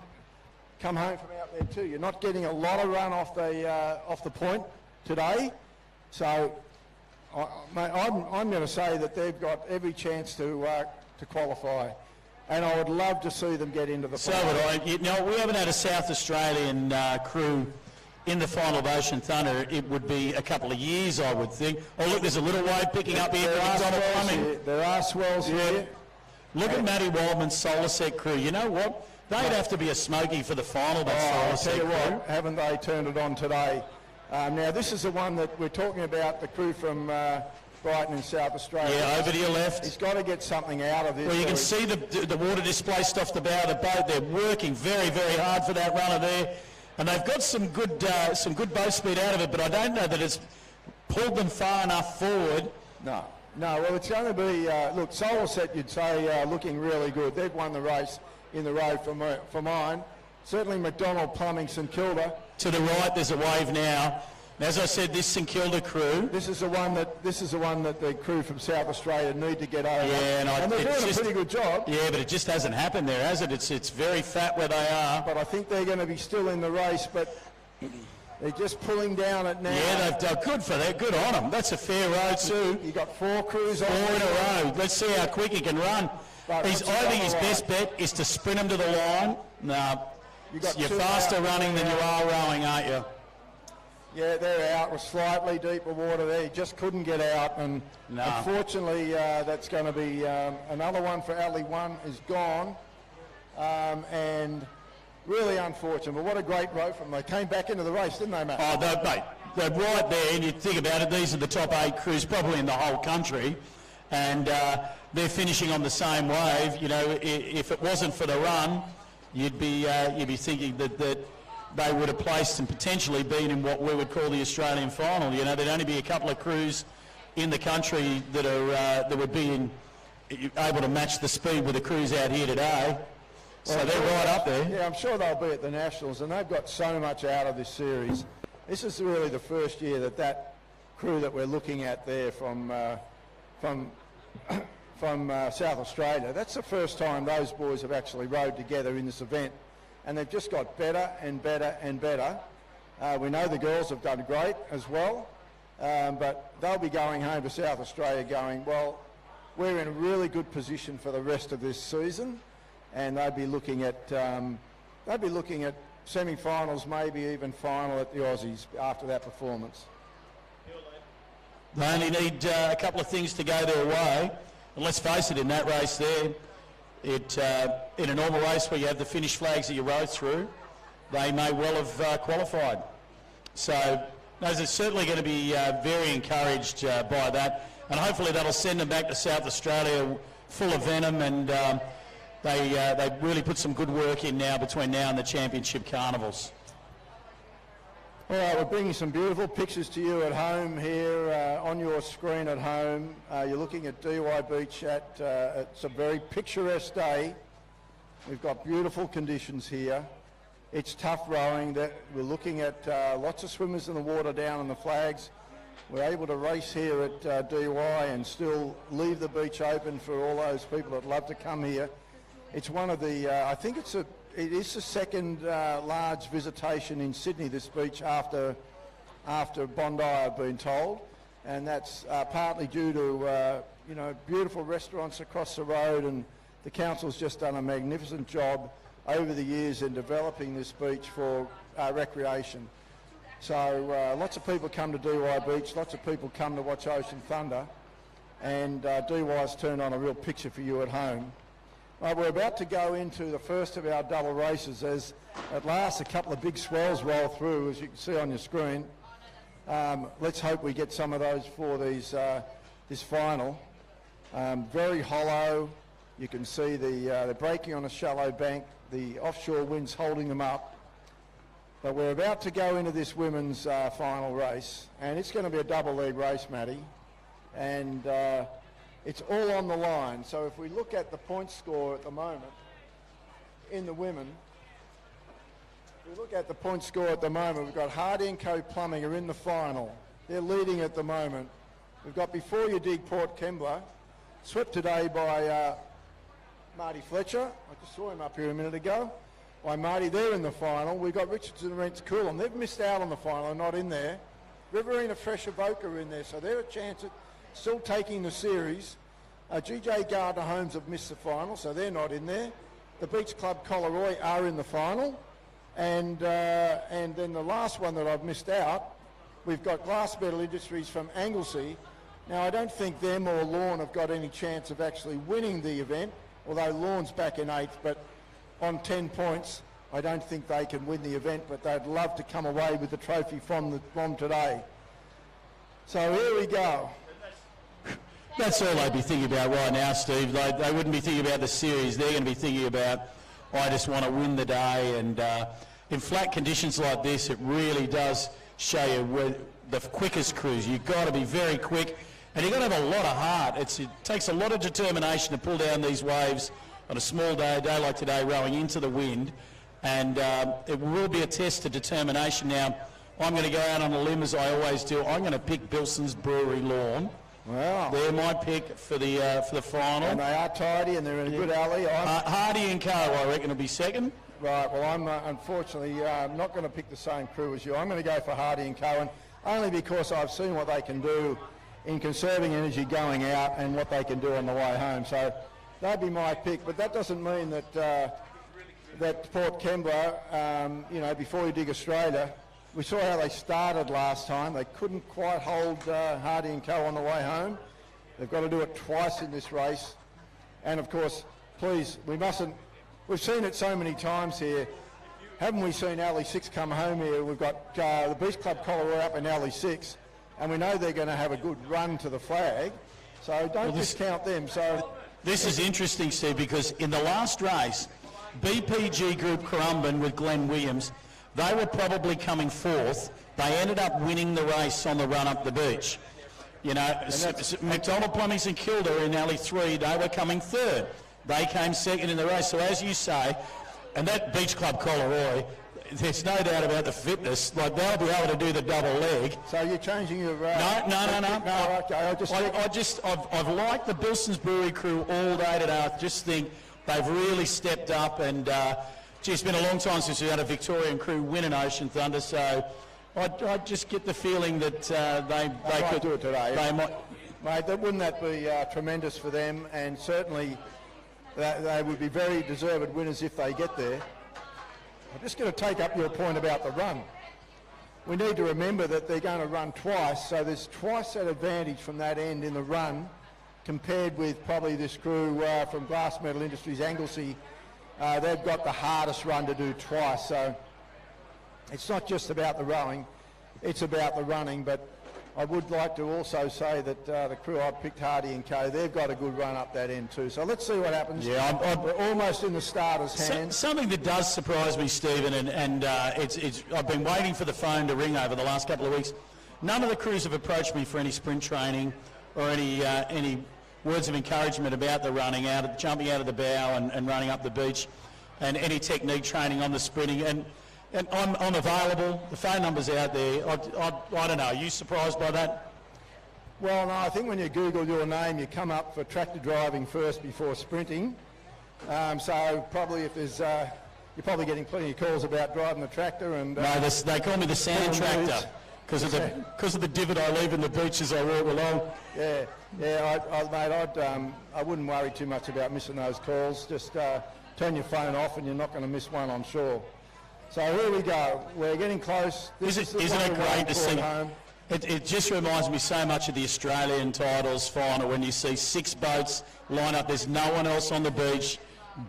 home from out there too. You're not getting a lot of run off the point today. So I'm going to say that they've got every chance to qualify. And I would love to see them get into the final. So would I. You know, we haven't had a South Australian crew in the final of Ocean Thunder. It would be a couple of years, I would think. Oh, look, there's a little wave picking up here. There are swells here. Look at Matty Wildman's Solarset crew. You know what? They'd have to be a smoky for the final, that I'll tell Solarset you crew. what, haven't they turned it on today? Now, this is the one that we're talking about, the crew from Brighton in South Australia. Yeah, over to your left. He's got to get something out of this. Well, you can see the water displaced off the bow of the boat. They're working very, very hard for that runner there. And they've got some good boat speed out of it, but I don't know that it's pulled them far enough forward. No, well, it's going to be, look, Solarset, you'd say, looking really good. They've won the race in the road for mine. Certainly McDonald Plumbing, St Kilda. To the right, there's a wave now. And as I said, this St Kilda crew. This is the one that the crew from South Australia need to get over. Yeah, and they're doing a pretty good job. Yeah, but it just hasn't happened there, has it? It's very fat where they are. But I think they're going to be still in the race, but they're just pulling down it now. Yeah, they've done good for that. Good on them. That's a fair road too. You got 4 crews on. 4 in a row. Let's see how quick he can run. I think his best bet is to sprint him to the line. No, you're faster running than you are rowing, aren't you? Yeah, they're out with slightly deeper water there. He just couldn't get out, and unfortunately that's going to be another one for Alley 1 is gone, and really unfortunate. But what a great row from them. They came back into the race, didn't they, Matt? Oh, mate, they're right there, and you think about it, these are the top 8 crews probably in the whole country, and they're finishing on the same wave. You know, if it wasn't for the run, you'd be thinking that they would have placed and potentially been in what we would call the Australian final. You know, there'd only be a couple of crews in the country that would be able to match the speed with the crews out here today. So they're right up there. Yeah, I'm sure they'll be at the Nationals, and they've got so much out of this series. This is really the first year that crew that we're looking at there from South Australia, that's the first time those boys have actually rowed together in this event. And they've just got better and better and better. We know the girls have done great as well, but they'll be going home to South Australia going, well, we're in a really good position for the rest of this season, and they'd be looking at semi-finals, maybe even final at the Aussies after that performance. They only need a couple of things to go their way, and let's face it, in that race there, in a normal race where you have the finish flags that you row through, they may well have qualified. So they're certainly going to be very encouraged by that, and hopefully that'll send them back to South Australia full of venom, and they really put some good work in now between now and the championship carnivals. All right, we're bringing some beautiful pictures to you at home here on your screen at home. You're looking at DY Beach it's a very picturesque day. We've got beautiful conditions here. It's tough rowing. That we're looking at lots of swimmers in the water down on the flags. We're able to race here at DY and still leave the beach open for all those people that love to come here. It's one of the, I think it is the second large visitation in Sydney, this beach, after Bondi, I've been told, and that's partly due to beautiful restaurants across the road, and the council's just done a magnificent job over the years in developing this beach for recreation. So lots of people come to DY Beach, lots of people come to watch Ocean Thunder, and DY's turned on a real picture for you at home. We're about to go into the first of our double races as at last a couple of big swells roll through, as you can see on your screen. Let's hope we get some of those for this final. Very hollow. You can see they're breaking on a shallow bank, the offshore winds holding them up. But we're about to go into this women's final race, and it's going to be a double leg race, Matty, and it's all on the line. So if we look at the point score at the moment in the women, if we look at the point score at the moment, we've got Hardy and Co Plumbing are in the final. They're leading at the moment. We've got Before You Dig Port Kembla, swept today by Marty Fletcher. I just saw him up here a minute ago. By Marty, they're in the final. We've got Richardson and Rents Coolum. They've missed out on the final, they're not in there. Riverina Fresh Avoca are in there, so they're a chance at still taking the series. GJ Gardner Homes have missed the final, so they're not in there. The Beach Club Collaroy are in the final. And then the last one that I've missed out, we've got Glass Metal Industries from Anglesey. Now, I don't think them or Lorne have got any chance of actually winning the event, although Lorne's back in 8th, but on 10 points, I don't think they can win the event, but they'd love to come away with the trophy from today. So here we go. That's all they'd be thinking about right now, Steve. They wouldn't be thinking about the series. They're going to be thinking about, I just want to win the day. And in flat conditions like this, it really does show you where the quickest cruise. You've got to be very quick, and you've got to have a lot of heart. It takes a lot of determination to pull down these waves on a small day, a day like today, rowing into the wind. And it will be a test of determination. Now, I'm going to go out on a limb, as I always do. I'm going to pick Bilson's Brewery Lorne. Wow. They're my pick for the final. And they are tidy and they're in a good alley. Hardy and Co, I reckon, will be second. Right, well, I'm unfortunately not going to pick the same crew as you. I'm going to go for Hardy and Co, and only because I've seen what they can do in conserving energy going out and what they can do on the way home. So that'd be my pick, but that doesn't mean that that Port Kembla, Before You Dig Australia, we saw how they started last time. They couldn't quite hold Hardy and Co on the way home. They've got to do it twice in this race. And of course, please, we've seen it so many times here. Haven't we seen Alley 6 come home here? We've got the Beach Club Collaroy up in Alley 6, and we know they're going to have a good run to the flag. So don't discount them. So this is interesting, Steve, because in the last race, BPG Group Currumbin with Glenn Williams, they were probably coming fourth. They ended up winning the race on the run up the beach. McDonald Plumbing St Kilda in Alley 3, they were coming third. They came second in the race. So as you say, and that Beach Club Collaroy, there's no doubt about the fitness. Like, they'll be able to do the double leg. So you're changing your... No. Okay, I've liked the Bilson's Brewery crew all day today. I just think they've really stepped up, and it's been a long time since we had a Victorian crew win an Ocean Thunder, so I just get the feeling that they could do it today. They might. Mate, wouldn't that be tremendous for them? And certainly they would be very deserved winners if they get there. I'm just going to take up your point about the run. We need to remember that they're going to run twice, so there's twice that advantage from that end in the run compared with probably this crew from Glass Metal Industries, Anglesey. They've got the hardest run to do twice, so it's not just about the rowing, it's about the running. But I would like to also say that the crew I've picked, Hardy and Co, they've got a good run up that end too. So let's see what happens. Yeah, we're almost in the starters' hands. Something that does surprise me, Stephen, and I've been waiting for the phone to ring over the last couple of weeks. None of the crews have approached me for any sprint training or any words of encouragement about the running out, jumping out of the bow and running up the beach, and any technique training on the sprinting. And And I'm available. The phone number's out there. I don't know. Are you surprised by that? Well, no, I think when you Google your name, you come up for tractor driving first before sprinting. So probably if there's, you're probably getting plenty of calls about driving the tractor. And No, they call me the sand tractor because of the divot I leave in the beach as I walk along. Yeah, mate, I wouldn't worry too much about missing those calls. Just turn your phone off and you're not going to miss one, I'm sure. So here we go. We're getting close. Isn't it great to see? It just reminds me so much of the Australian titles final when you see 6 boats line up. There's no one else on the beach.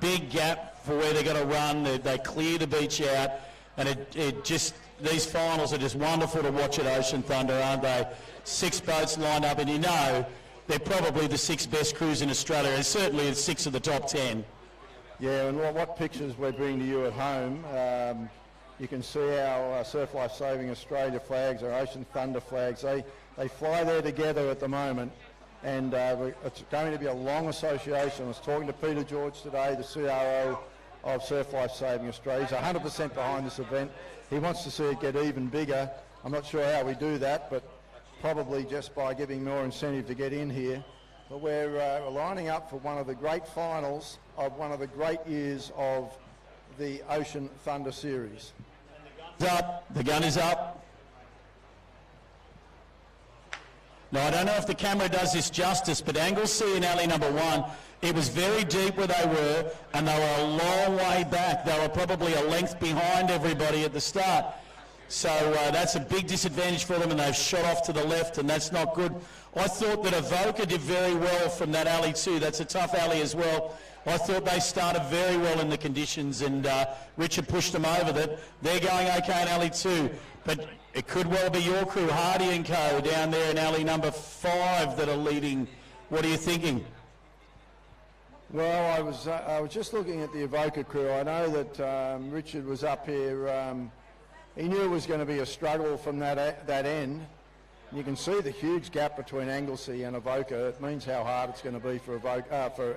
Big gap for where they're going to run. They clear the beach out, and these finals are just wonderful to watch at Ocean Thunder, aren't they? 6 boats lined up, and you know they're probably the 6 best crews in Australia, and certainly 6 of the top 10. Yeah, and what pictures we're bringing to you at home. You can see our Surf Life Saving Australia flags, our Ocean Thunder flags. They fly there together at the moment, and it's going to be a long association. I was talking to Peter George today, the CRO of Surf Life Saving Australia. He's 100% behind this event. He wants to see it get even bigger. I'm not sure how we do that, but probably just by giving more incentive to get in here. But we're lining up for one of the great finals of one of the great years of the Ocean Thunder Series. The gun is up. Now, I don't know if the camera does this justice, but Anglesea in alley number 1, it was very deep where they were, and they were a long way back. They were probably a length behind everybody at the start. So that's a big disadvantage for them, and they've shot off to the left, and that's not good. I thought that Avoca did very well from that alley too. That's a tough alley as well. I thought they started very well in the conditions, and Richard pushed them over that. They're going okay in alley 2, but it could well be your crew, Hardy and Co, down there in alley number 5 that are leading. What are you thinking? Well, I was just looking at the Avoca crew. I know that Richard was up here. He knew it was going to be a struggle from that end. You can see the huge gap between Anglesea and Avoca. It means how hard it's going to be for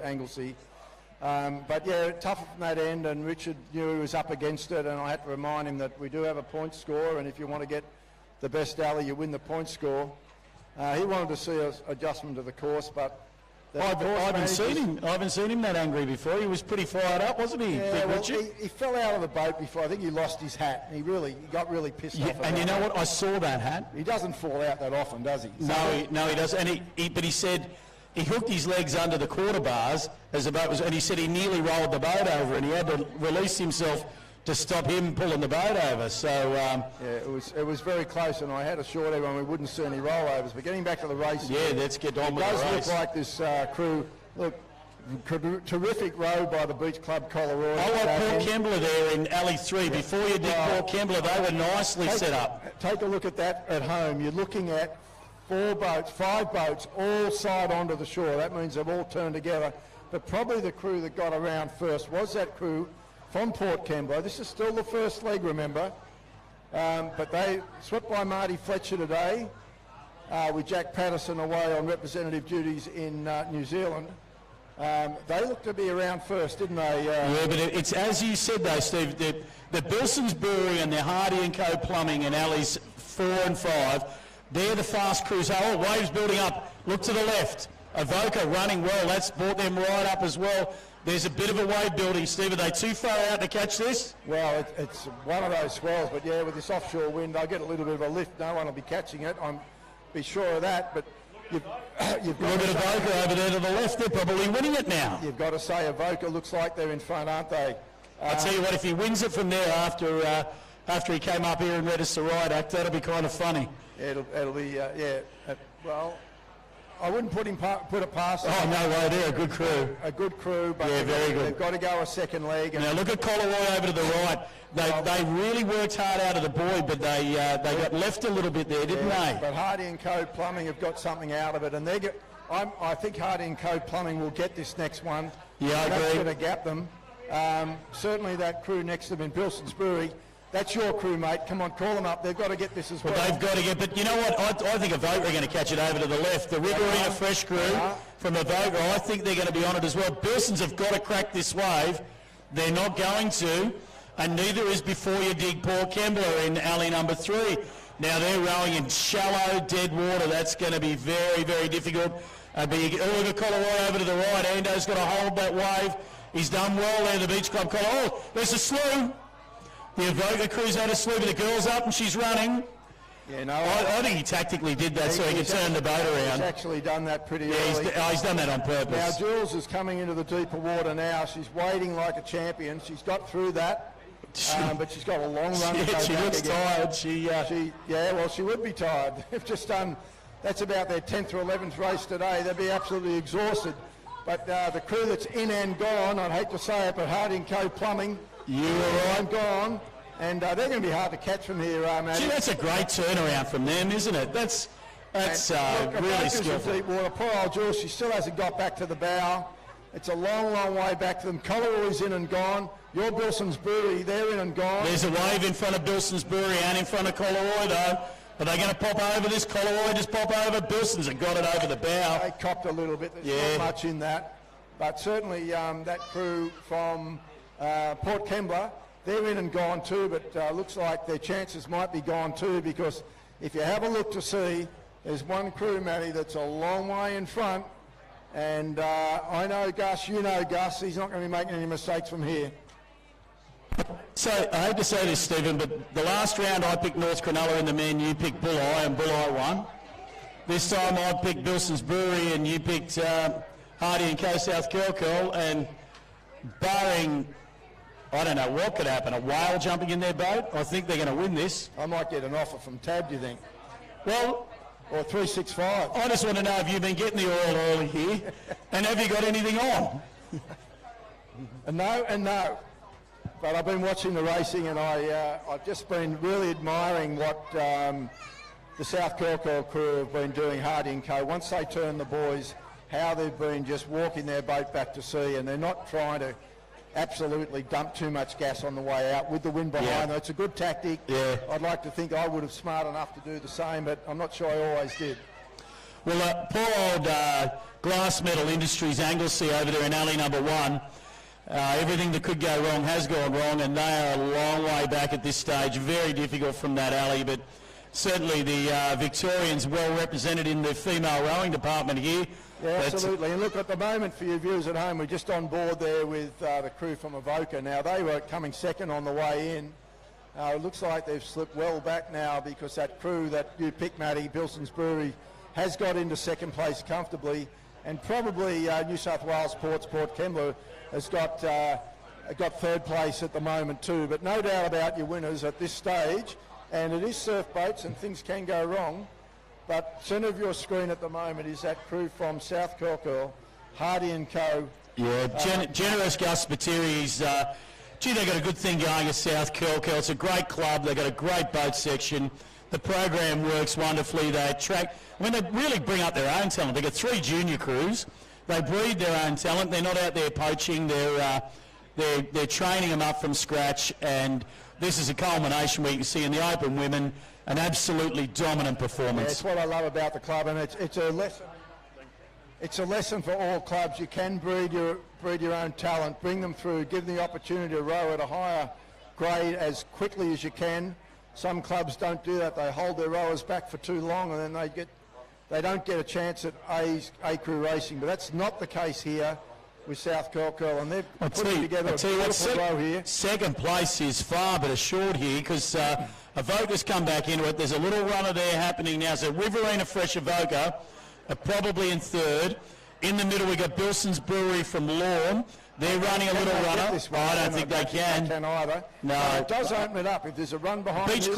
Anglesea. But yeah, tough from that end, and Richard knew he was up against it, and I had to remind him that we do have a point score, and if you want to get the best alley, you win the point score. He wanted to see an adjustment to the course, but I haven't seen him that angry before. He was pretty fired up, wasn't he? Yeah, well, he fell out of the boat before. I think he lost his hat. He got really pissed off. And you know what? I saw that hat. He doesn't fall out that often, does he? No, he doesn't. And but he said he hooked his legs under the quarter bars as the boat was, and he said he nearly rolled the boat over, and he had to release himself to stop him pulling the boat over. So yeah, it was very close, and I had assured everyone we wouldn't see any rollovers. But getting back to the race, yeah, let's get on with the race. It does look like this crew. Look, terrific row by the Beach Club Colorado. I like Paul Kembler there in alley 3. Before you did Paul Kembler, they were nicely set up. Take a look at that at home. You're looking at 5 boats, all side onto the shore. That means they've all turned together. But probably the crew that got around first was that crew from Port Kembla. This is still the first leg, remember. But they swept by Marty Fletcher today with Jack Patterson away on representative duties in New Zealand. They looked to be around first, didn't they? Yeah, but it's as you said though, Steve, the Bilson's Brewery and their Hardy and Co Plumbing in alleys 4 and 5, they're the fast crews. Oh, waves building up. Look to the left. Avoca running well. That's brought them right up as well. There's a bit of a wave building, Steve. Are they too far out to catch this? Well, it's one of those swells, but yeah, with this offshore wind, they'll get a little bit of a lift. No one will be catching it. I'm be sure of that. But you've got look at Avoca over there to the left. They're probably winning it now. You've got to say Avoca looks like they're in front, aren't they? I'll tell you what, if he wins it from there after he came up here and read us the riot act, that'll be kind of funny. It'll be well. I wouldn't put it past them. Oh, no way, they're a good crew. A good crew, but yeah, very good. They've got to go a second leg. And now look at Coloroy over to the right. They really worked hard out of the buoy, but they got left a little bit there, didn't they? But Hardy and Co Plumbing have got something out of it, and I think Hardy and Co Plumbing will get this next one. Yeah, I agree. That's going to gap them. Certainly that crew next to them in Bilson's Brewery. That's your crew, mate. Come on, call them up. They've got to get this as well. They've got to get, but you know what? I think Avoca are going to catch it over to the left. The Riverina Fresh crew from Avoca, I think they're going to be on it as well. Bilson's have got to crack this wave. They're not going to. and neither is Before You Dig Port Kembla in alley number 3. Now they're rowing in shallow, dead water. That's going to be very, very difficult. Uluga Collaroy over to the right. Ando's got to hold that wave. He's done well there, the Beach Club Collaroy. Oh, there's a slew. The Avoca crew's had a slew, but the girl's up and she's running. Yeah, no, I think he tactically did that so he could turn the boat around. He's actually done that pretty Yeah, early. he's done that on Now, purpose. Jules is coming into the deeper water now. She's wading like a champion. She's got through that, but she's got a long run to go Yeah, she back looks again. tired. She would be tired. They've just done, that's about their 10th or 11th race today. They'd be absolutely exhausted. But the crew that's in and gone, I'd hate to say it, but Harding Co Plumbing, You were right. gone. And they're going to be hard to catch from here, Maddie. Gee, that's a great turnaround from them, isn't it? That's Look, really Avoca's in skillful. deep water. Poor old Jules, she still hasn't got back to the bow. It's a long, long way back to them. Collaroy's in and gone. Your Bilson's Brewery, they're in and gone. There's a wave in front of Bilson's Brewery and in front of Collaroy, though. Are they going to pop over this? Collaroy just pop over. Bilson's have got it over the bow. They copped a little bit. There's Yeah. not much in that. But certainly that crew from Port Kembla, they're in and gone too, but looks like their chances might be gone too, because if you have a look to see, there's one crew, Matty, that's a long way in front. And I know Gus, you know Gus, he's not going to be making any mistakes from here. So, I hate to say this, Stephen, but the last round I picked North Cronulla in the men, you picked Bulli, and Bulli won. This time I picked Bilson's Brewery and you picked Hardy and Co South Curl, and barring, I don't know what could happen, a whale jumping in their boat, I think they're going to win this. I might get an offer from Tab, do you think? Well, Or 365. I just want to know if you've been getting the oil early here, and have you got anything on? And no. But I've been watching the racing, and I've just been really admiring what the South Curl crew have been doing, Hardy and Co. Once they turn the buoys, how they've been just walking their boat back to sea, and they're not trying to absolutely dump too much gas on the way out with the wind behind them. It's a good tactic. Yeah. I'd like to think I would have smart enough to do the same, but I'm not sure I always did. Well, poor old Glass Metal Industries Anglesey over there in alley number 1. Everything that could go wrong has gone wrong, and they are a long way back at this stage. Very difficult from that alley, but certainly the Victorians well represented in the female rowing department here. Yeah, But, absolutely. And look, at the moment for you viewers at home, we're just on board there with the crew from Avoca. Now, they were coming second on the way in. It looks like they've slipped well back now, because that crew that you picked, Matty, Bilson's Brewery, has got into second place comfortably. And probably New South Wales Port Kembla has got third place at the moment too. But no doubt about your winners at this stage. And it is surf boats and things can go wrong. But centre of your screen at the moment is that crew from South Curl, Hardy and Co. Yeah, generous Gus Spiteri. Gee, they've got a good thing going at South Curl. It's a great club. They've got a great boat section. The program works wonderfully. They attract, they really bring up their own talent. They've got 3 junior crews. They breed their own talent. They're not out there poaching. They're training them up from scratch. And this is a culmination where you can see in the open women an absolutely dominant Yeah, performance. it's what I love about the club, and it's a lesson. It's a lesson for all clubs. You can breed your own talent, bring them through, give them the opportunity to row at a higher grade as quickly as you can. Some clubs don't do that. They hold their rowers back for too long, and then they don't get a chance at A crew racing. But that's not the case here with South Curl, and they're putting together a beautiful row here. Second place is far but assured here, because Avoca's come back into it. There's a little runner there happening now. So Riverina Fresh Avoca are probably in third. In the middle we got Bilson's Brewery from Lorne. They're running a little runner. I don't think they can. They can either. No. But it does open it up. If there's a run behind Beach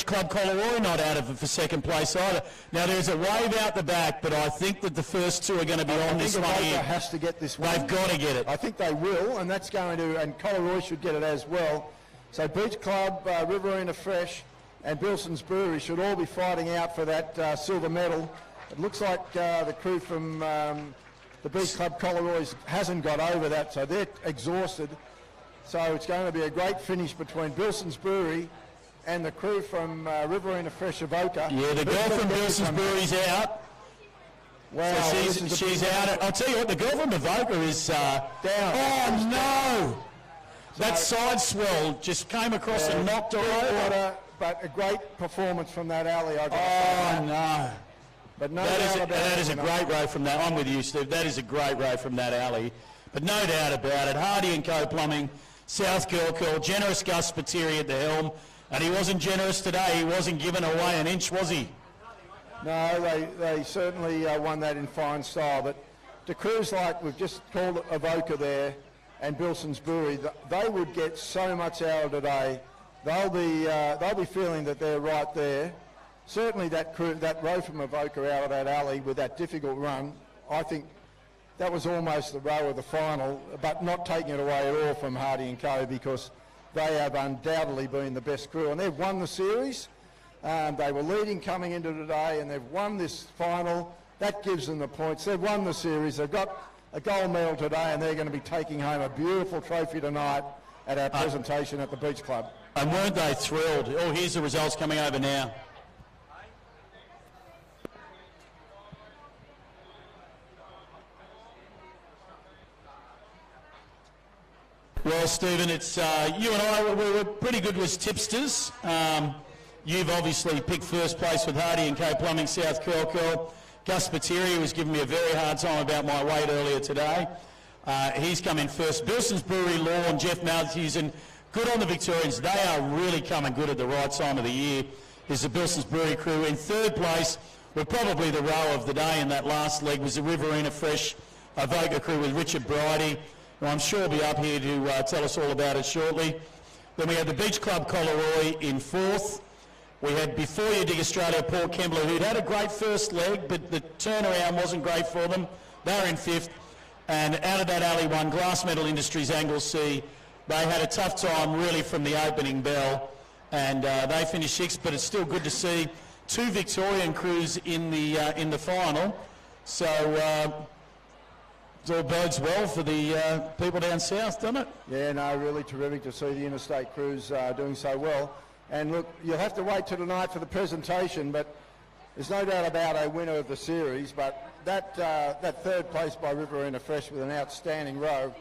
Club Collaroy not out of it for second place either. Now there's a wave out the back, but I think that the first 2 are going to be on this one Avoca here. has to get this one. They've got to get it. I think they will, and that's going to, and Collaroy should get it as well. So Beach Club, Riverina Fresh, and Bilson's Brewery should all be fighting out for that silver medal. It looks like the crew from the Beach Club Collaroy hasn't got over that, so they're exhausted. So it's going to be a great finish between Bilson's Brewery and the crew from Riverina Fresh Avoca. Yeah, the girl from Bilson's Brewery's out. Wow, So this is a she's big out. I'll tell you what, the girl from Avoca is down. Oh no! That side swell just came across and knocked her over. Water, but a great performance from that alley, I've got to Oh, say. no. But no That doubt about is it, a you know. great row from that. I'm with you, Steve. That is a great row from that alley. But no doubt about it. Hardy and Co Plumbing, South Curl, generous Gus Spiteri at the helm. And he wasn't generous today. He wasn't giving away an inch, was he? No, they certainly won that in fine style. But to crews like we've just called Avoca there and Bilson's Brewery, they would get so much out of today. They'll be feeling that they're right there. Certainly that row from Avoca out of that alley with that difficult run, I think that was almost the row of the final, but not taking it away at all from Hardy and Co because they have undoubtedly been the best crew and they've won the series. They were leading coming into today and they've won this final. That gives them the points. They've won the series. They've got a gold medal today and they're going to be taking home a beautiful trophy tonight at our presentation at the Beach Club. And weren't they thrilled? Oh, here's the results coming over now. Well, Stephen, it's you and I, we were pretty good as tipsters. You've obviously picked first place with Hardy and Co Plumbing, South Curl. Gus Spiteri was giving me a very hard time about my weight earlier today. He's come in first. Bilson's Brewery, Lawn, Jeff Matthews, and good on the Victorians. They are really coming good at the right time of the year. Is the Bilson's Brewery crew. In third place, were probably the row of the day in that last leg, was the Riverina Fresh Avoca crew with Richard Bridie. I'm sure he'll be up here to tell us all about it shortly. Then we had the Beach Club Collaroy in fourth. We had Before You Dig Australia, Port Kembla, who'd had a great first leg, but the turnaround wasn't great for them. They were in fifth. And out of that alley one, Glass Metal Industries, Anglesea. They had a tough time really from the opening bell, and they finished sixth, but it's still good to see two Victorian crews in the final. So it all bodes well for the people down south, doesn't it? Yeah, no, really terrific to see the interstate crews doing so well. And look, you'll have to wait till tonight for the presentation, but there's no doubt about a winner of the series. But that third place by Riverina Fresh with an outstanding row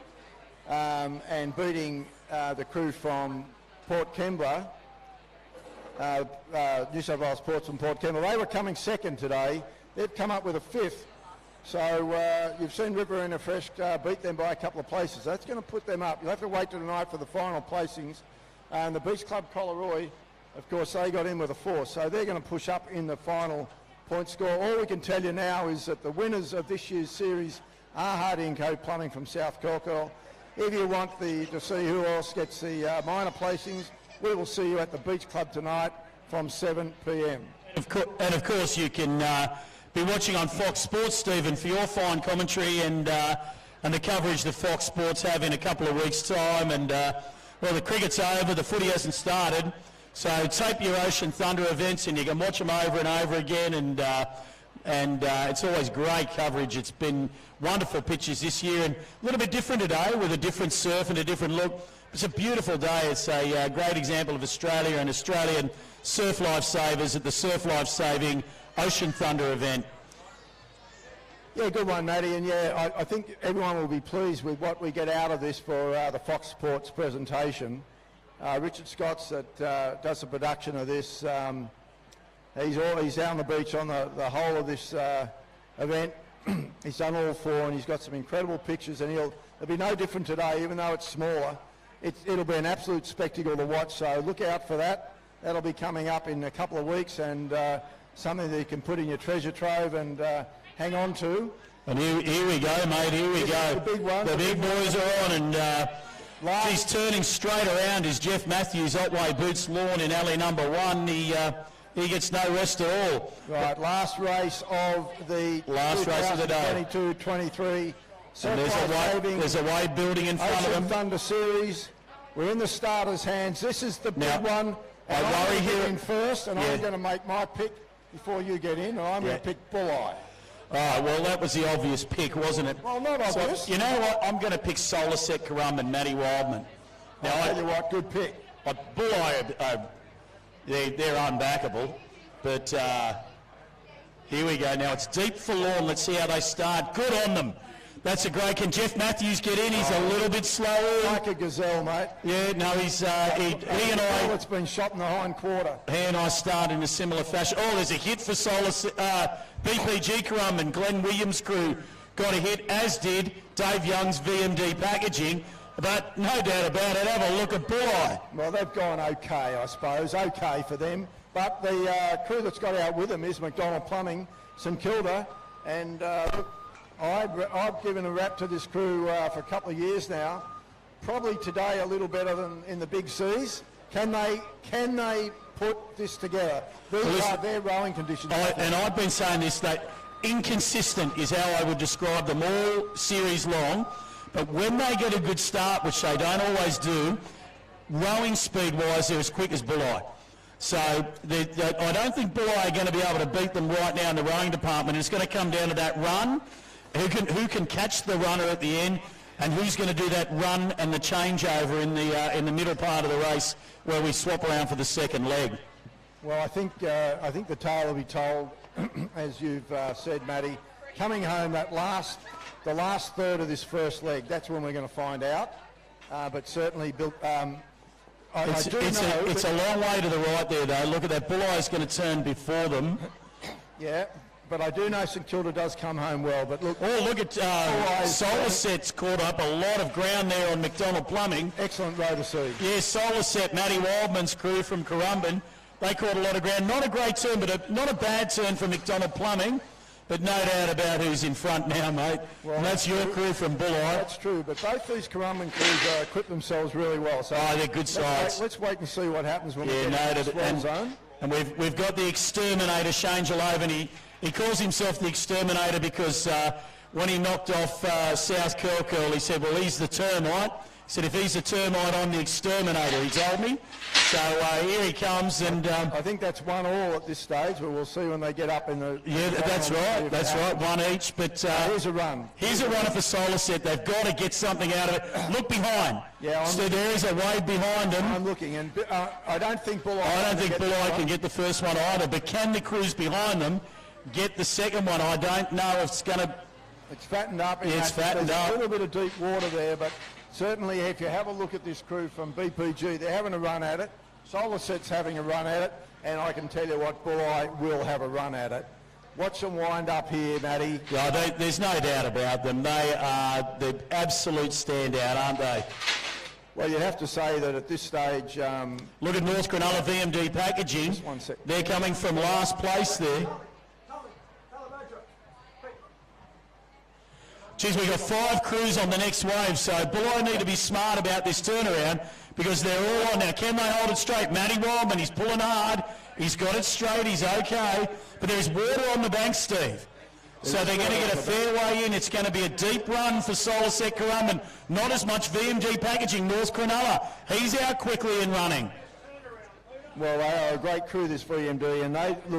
and beating the crew from Port Kembla, New South Wales Ports from Port Kembla, they were coming second today. They've come up with a fifth. So you've seen Riverina Fresh beat them by a couple of places. That's going to put them up. You'll have to wait till tonight for the final placings. And the Beach Club Collaroy, of course, they got in with a fourth. So they're going to push up in the final point score. All we can tell you now is that the winners of this year's series are Hardy and Co Plumbing from South Curl. If you want to see who else gets the minor placings, we will see you at the Beach Club tonight from 7 p.m. And of course you can be watching on Fox Sports, Stephen, for your fine commentary and the coverage that Fox Sports have in a couple of weeks' time. And well, the cricket's over, the footy hasn't started, so tape your Ocean Thunder events and you can watch them over and over again. And it's always great coverage. It's been wonderful pitches this year and a little bit different today with a different surf and a different look. It's a beautiful day. It's a great example of Australia and Australian surf lifesavers at the Surf Life Saving Ocean Thunder event. Yeah, good one, Matty. And yeah, I think everyone will be pleased with what we get out of this for the Fox Sports presentation. Richard Scotts that does the production of this. He's out on the beach on the whole of this event. He's done all four and he's got some incredible pictures, and it'll be no different today, even though it's smaller. It'll be an absolute spectacle to watch, so look out for that. That'll be coming up in a couple of weeks, and something that you can put in your treasure trove and hang on to. And here we go, mate, here we go. The big one. The big boys are on, and he's turning straight around is Jeff Matthews, Otway Boots Lawn in alley number one. He gets no rest at all. Right, last race of the day. 22-23. And there's a wave building in front of Ocean him. Thunder Series. We're in the starters' hands. This is the Now, big one. I And I'm worry gonna here- get in first, and Yeah. I'm going to make my pick before you get in, and I'm going Yeah. to pick Bulleye. Well, that was the obvious pick, wasn't it? Well, not So, obvious. you know what? I'm going to pick Solarset Karum and Matty Wildman. Now, I'll tell you what, good pick. Bulleye, they're unbackable, but here we go. Now it's deep for Lawn. Let's see how they start. Good on them. That's a great. Can Jeff Matthews get in? He's a little bit slower. Like a gazelle, mate. Yeah, no, he and I. It's been shot in the hind quarter. He and I start in a similar fashion. Oh, there's a hit for BPG Currumbin. Glenn Williams' crew got a hit, as did Dave Young's VMD Packaging. But no doubt about it, have a look at Bulleye. Well, they've gone okay, I suppose. Okay for them. But the crew that's got out with them is McDonald Plumbing, St Kilda. And look, I've given a rap to this crew for a couple of years now. Probably today a little better than in the big seas. Can they put this together? These are their rowing conditions. And I've been saying this, that inconsistent is how I would describe them all series long. But when they get a good start, which they don't always do, rowing speed-wise, they're as quick as Bulleye. So I don't think Bulleye are going to be able to beat them right now in the rowing department. It's going to come down to that run. Who can catch the runner at the end, and who's going to do that run and the changeover in the middle part of the race where we swap around for the second leg. Well, I think the tale will be told, as you've said, Matty. Coming home, the last third of this first leg, that's when we're going to find out. But certainly, it's a long way to the right there, though. Look at that. Bulleye's going to turn before them. Yeah, but I do know St Kilda does come home well. But look, look at Solarset's caught up a lot of ground there on McDonald Plumbing. Excellent row to see. Yeah, Solarset, Matty Wildman's crew from Currumbin, they caught a lot of ground. Not a great turn, but not a bad turn for McDonald Plumbing. But no doubt about who's in front now, mate. Well, and that's your crew from Bulleye. That's true, but both these Currumbin crews equip themselves really well. So they're good sides. Let's wait and see what happens when we get into the swell zone. And we've got the Exterminator, Shane Jalova. He calls himself the Exterminator because when he knocked off South Curl, he said, well, he's the termite. He said, if he's the termite, I'm the Exterminator, he told me. So here he comes, and I think that's 1-1 at this stage, but we'll see when they get up in the... Yeah, that's right, one each. But here's a run. Here's a runner for Solarset. They've got to get something out of it. Look behind. Yeah, so there is a wave behind them. I'm looking, and I don't think Bulleye... can get the first one either, but can the crews behind them get the second one? I don't know if it's going to... It's fattened up. It's fattened up. There's a little bit of deep water there, but certainly if you have a look at this crew from BPG, they're having a run at it. Solarset's having a run at it, and I can tell you what, Bulleye will have a run at it. Watch them wind up here, Matty. Yeah, there's no doubt about them. They are the absolute standout, aren't they? Well, you'd have to say that at this stage... look at North Cronulla VMD Packaging. Just 1 sec. They're coming from last place there. Geez, we've got 5 crews on the next wave, so Bulleye need to be smart about this turnaround because they're all on now. Can they hold it straight? Matty Wildman, he's pulling hard. He's got it straight, he's okay. But there's water on the bank, Steve. So they're going to get a fair way in. It's going to be a deep run for Solarset Currumbin. Not as much VMD Packaging, North Cronulla. He's out quickly and running. Well, they are a great crew, this VMD, and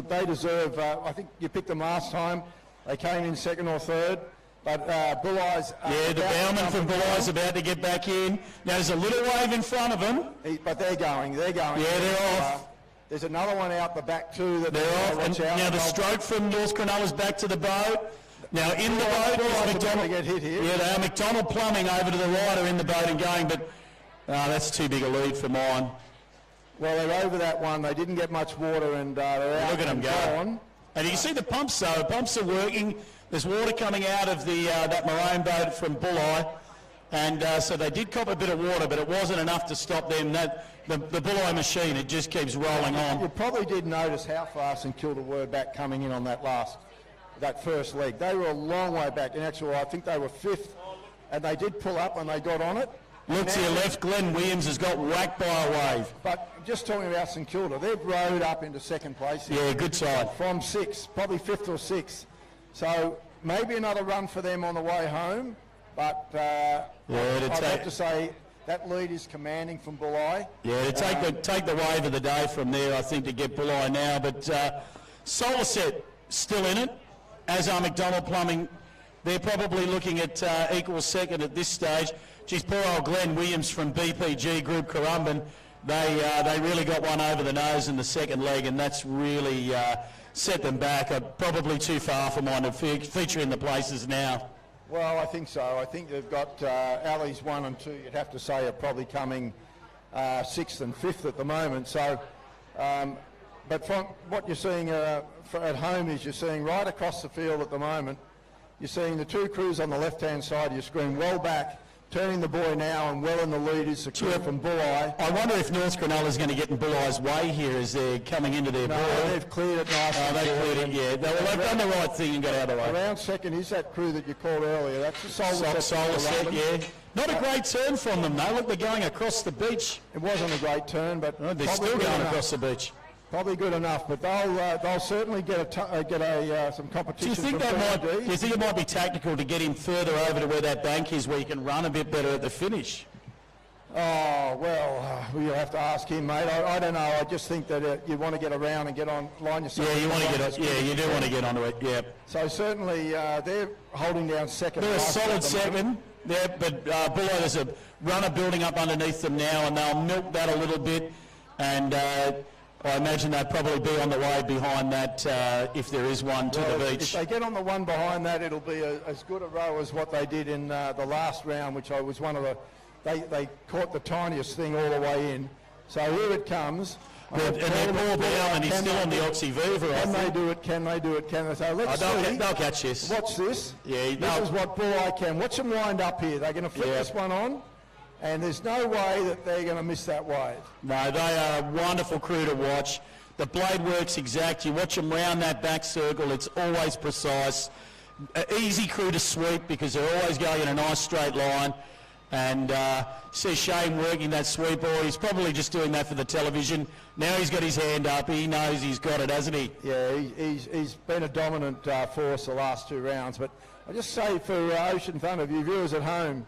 they deserve, I think you picked them last time. They came in second or third. But Bulleye's... the bowman from Bulleye's about to get back in. Now there's a little wave in front of them. But they're going. Yeah, they're off. There's another one out the back too. That they're off. And now the stroke from North Cronulla's back to the boat. Now in the boat is McDonald. Get hit here. Yeah, they are McDonald Plumbing over to the right are in the boat and going, but that's too big a lead for mine. Well, they're over that one. They didn't get much water and they're out. Look at them go. And you can see the pumps though. Pumps are working. There's water coming out of that maroon boat from Bulleye, and so they did cop a bit of water, but it wasn't enough to stop them. The Bulleye machine, it just keeps rolling on. You probably did notice how fast St Kilda were back coming in on that first leg. They were a long way back. In actual, I think they were 5th, and they did pull up when they got on it. Look to your left, Glenn Williams has got whacked by a wave. But just talking about St Kilda, they've rowed up into second place here. Yeah, good side. From 6th, probably 5th or 6th. So maybe another run for them on the way home, but I'd have to say that lead is commanding from Bulleye. Yeah, to take the wave of the day from there, I think, to get Bulleye now. But Solarset still in it, as are McDonald Plumbing. They're probably looking at equal second at this stage. Geez, poor old Glenn Williams from BPG Group Currumbin. They really got one over the nose in the second leg, and that's really set them back. Probably too far for mine to feature in the places now. Well, I think so. I think they've got Ali's 1 and 2, you'd have to say, are probably coming 6th and 5th at the moment. So, but from what you're seeing at home is you're seeing right across the field at the moment, you're seeing the two crews on the left-hand side of your screen well back, turning the buoy now, and well in the lead is the crew from Bulleye. I wonder if North Cronulla is going to get in Bulleye's way here as they're coming into their buoy. They've cleared it nicely. They've cleared it, yeah. They've done the right thing and got out of the way. Around second is that crew that you called earlier. That's the Solar Set, yeah. Not a great turn from them, though. Look, they're going across the beach. It wasn't a great turn, but they're still going across the beach. Probably good enough, but they'll certainly get some competition. Do you think it might be tactical to get him further over to where that bank is, where you can run a bit better at the finish? Oh well, you'll have to ask him, mate. I don't know. I just think that you want to get around and get on, line yourself. Yeah, you want to get. Yeah, you do want to get onto it. Yeah. So certainly they're holding down second. They're a solid second. Yeah, but below there's a runner building up underneath them now, and they'll milk that a little bit, and. I imagine they'll probably be on the way behind that if there is one to the beach. If they get on the one behind that, it'll be as good a row as what they did in the last round, which I was one of the... They caught the tiniest thing all the way in. So here it comes. And they're Paul Brown, and he's still on the Oxy Viva. Can they do it? Can they do it? Can they? So let's see. They'll catch this. Watch this. Yeah, this is what Bulleye can. Watch them wind up here. They're going to flip this one on. And there's no way that they're going to miss that wave. No, they are a wonderful crew to watch. The blade works exact. You watch them round that back circle, it's always precise. Easy crew to sweep because they're always going in a nice straight line. And see Shane working that sweep ball. He's probably just doing that for the television. Now he's got his hand up. He knows he's got it, hasn't he? Yeah, he's been a dominant force the last two rounds. But I just say for Ocean Thunder, your viewers at home,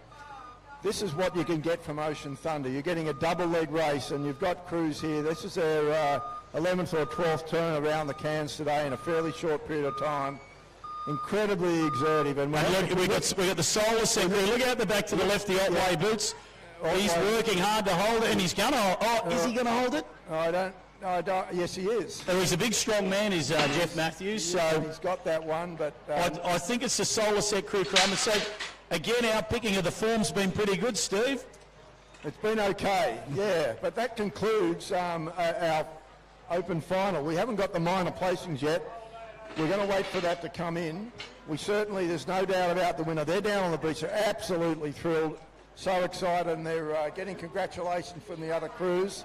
this is what you can get from Ocean Thunder. You're getting a double leg race, and you've got crews here. This is their 11th or 12th turn around the Cairns today in a fairly short period of time. Incredibly exertive. And look, we got the Solar Set. Look out the back to the left, the Otway boots. He's working hard to hold it, and he's going to. Is he going to hold it? I don't. Yes, he is. He's a big, strong man, is Jeff Matthews. So he's got that one, but I think it's the Solar Set crew. So again, our picking of the form's been pretty good, Steve. It's been okay, yeah. But that concludes our open final. We haven't got the minor placings yet. We're going to wait for that to come in. There's no doubt about the winner. They're down on the beach. They're absolutely thrilled, so excited, and they're getting congratulations from the other crews.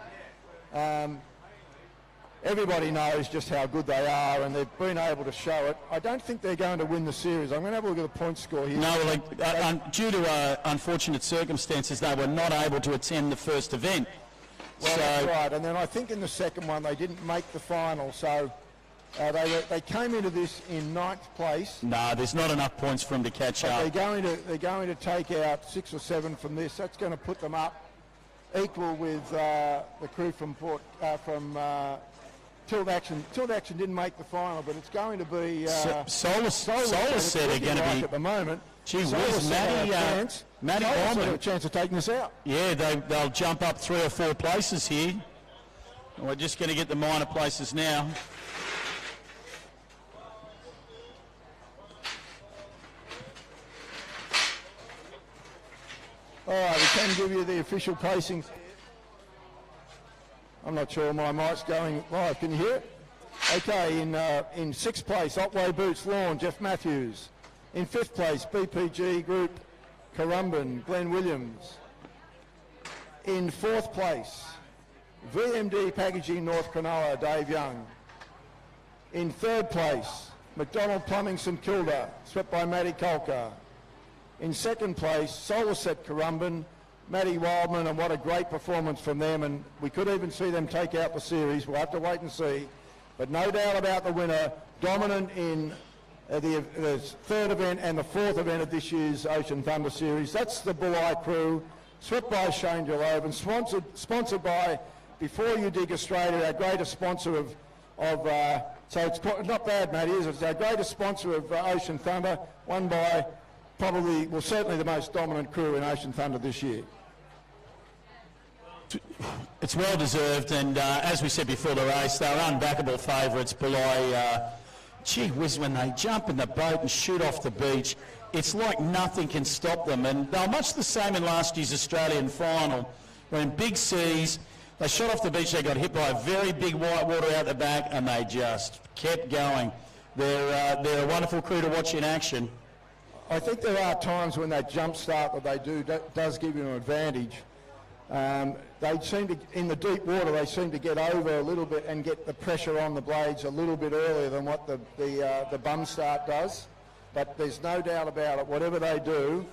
Everybody knows just how good they are, and they've been able to show it. I don't think they're going to win the series. I'm going to have a look at the point score here. No, due to unfortunate circumstances, they were not able to attend the first event. Well, that's right. And then I think in the second one they didn't make the final, so they came into this in 9th place. No, there's not enough points for them to catch up. They're going to take out 6 or 7 from this. That's going to put them up equal with the crew from Tilt Action. Tilt Action didn't make the final, but it's going to be Solar Set are going to be at the moment. Gee whiz, Matty Bondman a chance of taking us out. Yeah, they'll jump up 3 or 4 places here. We're just going to get the minor places now. All right, we can give you the official placings. I'm not sure my mic's going live. Can you hear it? Okay, in 6th place, Otway Boots Lawn, Jeff Matthews. In 5th place, BPG Group, Currumbin, Glenn Williams. In 4th place, VMD Packaging North Cronulla, Dave Young. In 3rd place, McDonald Plumbing St Kilda, swept by Matty Colker. In 2nd place, Solar Set Currumbin, Matty Wildman, and what a great performance from them, and we could even see them take out the series. We'll have to wait and see. But no doubt about the winner, dominant in the 3rd event and the 4th event of this year's Ocean Thunder Series. That's the Bulleye crew, swept by Shane Jalove, and sponsored by Before You Dig Australia, our greatest sponsor of so it's not bad, Matty, is it? It's our greatest sponsor of Ocean Thunder, won by certainly the most dominant crew in Ocean Thunder this year. It's well deserved, and as we said before the race, they're unbackable favourites. Bulleye gee whiz, when they jump in the boat and shoot off the beach, it's like nothing can stop them. And they were much the same in last year's Australian final, when big seas, they shot off the beach, they got hit by a very big white water out the back, and they just kept going. They're a wonderful crew to watch in action. I think there are times when that jump start that they do does give you an advantage. They seem to, in the deep water, they seem to get over a little bit and get the pressure on the blades a little bit earlier than what the bum start does. But there's no doubt about it, whatever they do,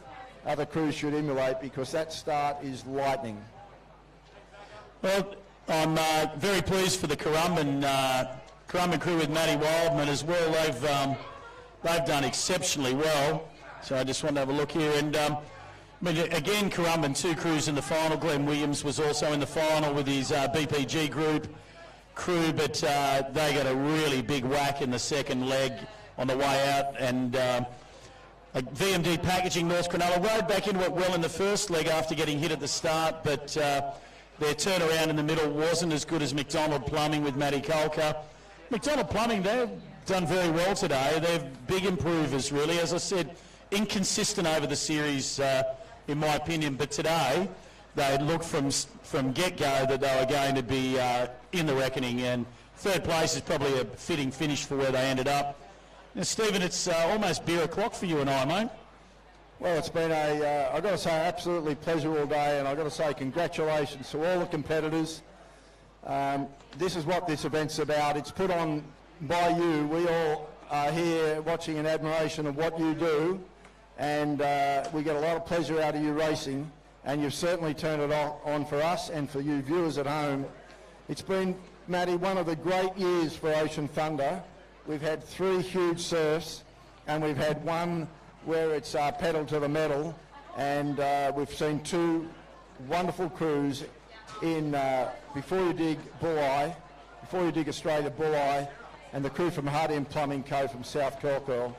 other crews should emulate, because that start is lightning. Well, I'm very pleased for the Currumbin crew with Matty Wildman as well. They've done exceptionally well. So I just want to have a look here. And I mean, again, Currumbin, 2 crews in the final. Glenn Williams was also in the final with his BPG crew, but they got a really big whack in the second leg on the way out. And VMD Packaging, North Cronulla, rode back into it well in the first leg after getting hit at the start, but their turnaround in the middle wasn't as good as McDonald Plumbing with Matty Kolka. McDonald Plumbing, they've done very well today. They're big improvers, really. As I said, inconsistent over the series, in my opinion, but today they looked from get-go that they were going to be in the reckoning, and third place is probably a fitting finish for where they ended up. Now, Stephen, it's almost beer o'clock for you and I, mate. Well, it's been I've got to say, absolutely pleasurable day, and I've got to say congratulations to all the competitors. This is what this event's about. It's put on by you. We all are here watching in admiration of what you do, and we get a lot of pleasure out of you racing, and you've certainly turned it on for us and for you viewers at home. It's been, Matty, one of the great years for Ocean Thunder. We've had 3 huge surfs, and we've had one where it's pedal to the metal, and we've seen 2 wonderful crews in Before You Dig Australia Bulleye, and the crew from Hardy and Plumbing Co. from South Kalkarl.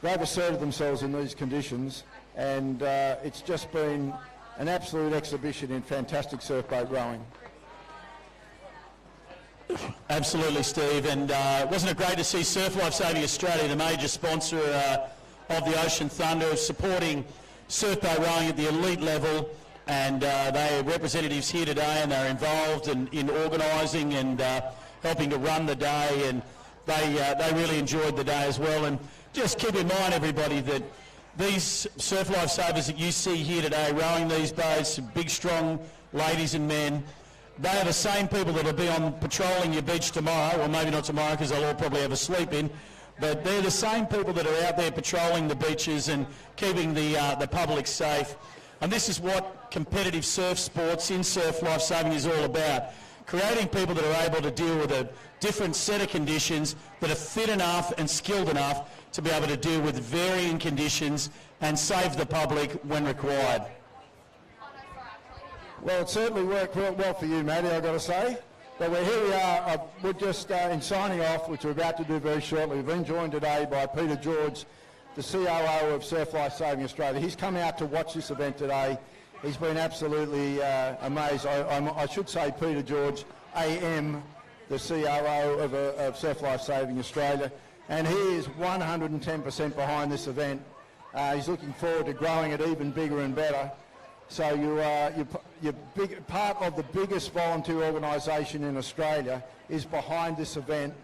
They've asserted themselves in these conditions, and it's just been an absolute exhibition in fantastic surfboat rowing. Absolutely, Steve, and wasn't it great to see Surf Life Saving Australia, the major sponsor of the Ocean Thunder, supporting surfboat rowing at the elite level, and they are representatives here today, and they're involved in organising and helping to run the day, and they really enjoyed the day as well. And just keep in mind, everybody, that these Surf Life Savers that you see here today rowing these boats, big strong ladies and men, they are the same people that will be on patrolling your beach tomorrow, or maybe not tomorrow because they'll all probably have a sleep in, but they're the same people that are out there patrolling the beaches and keeping the public safe. And this is what competitive surf sports in Surf Life Saving is all about. Creating people that are able to deal with a different set of conditions, that are fit enough and skilled enough to be able to deal with varying conditions and save the public when required. Well, it certainly worked well for you, Matty, I've got to say. But here we are, we're just in signing off, which we're about to do very shortly. We've been joined today by Peter George, the COO of Surf Life Saving Australia. He's come out to watch this event today. He's been absolutely amazed. I should say Peter George, AM, the COO of Surf Life Saving Australia. And he is 110% behind this event. He's looking forward to growing it even bigger and better. So you're part of the biggest volunteer organisation in Australia is behind this event,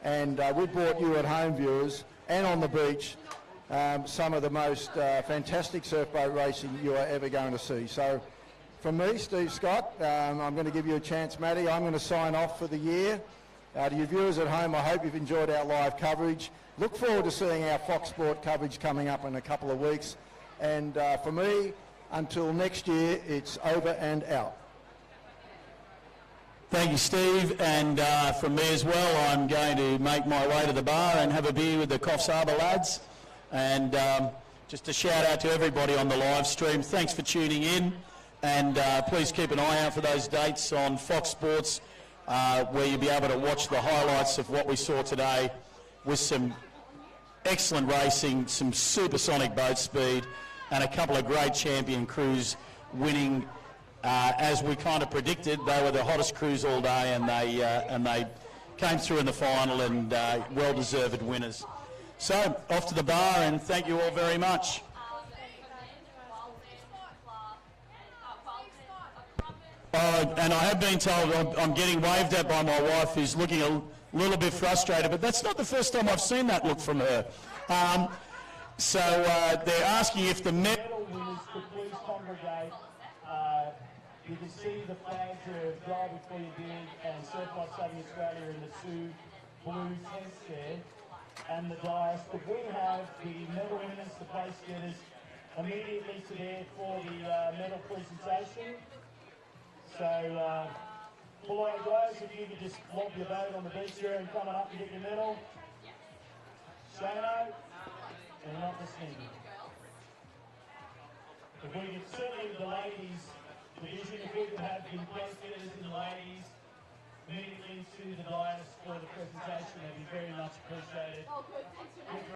and we brought you at home viewers and on the beach some of the most fantastic surfboat racing you are ever going to see. So from me, Steve Scott, I'm going to give you a chance, Matty. I'm going to sign off for the year. To you viewers at home, I hope you've enjoyed our live coverage. Look forward to seeing our Fox Sport coverage coming up in a couple of weeks. And for me, until next year, it's over and out. Thank you, Steve. And from me as well, I'm going to make my way to the bar and have a beer with the Coffs Harbour lads. And just a shout out to everybody on the live stream. Thanks for tuning in. And please keep an eye out for those dates on Fox Sports, where you'll be able to watch the highlights of what we saw today with some excellent racing, some supersonic boat speed, and a couple of great champion crews winning. As we kind of predicted, they were the hottest crews all day, and they came through in the final and well-deserved winners. So, off to the bar, and thank you all very much. And I have been told I'm getting waved at by my wife, who's looking a little bit frustrated, but that's not the first time I've seen that look from her. So they're asking if the medal winners could please congregate. You can see the flags are Drive Before You Dig and Surf Life Southern Australia in the two blue tents there, and the dais. Could we have the medal winners, the place getters, immediately to there for the medal presentation? So, below guys, if you could just lob your boat on the beach here and coming up and get your medal. Shano, and not listening. If we could, certainly with the ladies division, if we could have the place getters and the ladies immediately to the dais for the presentation, that'd be very much appreciated.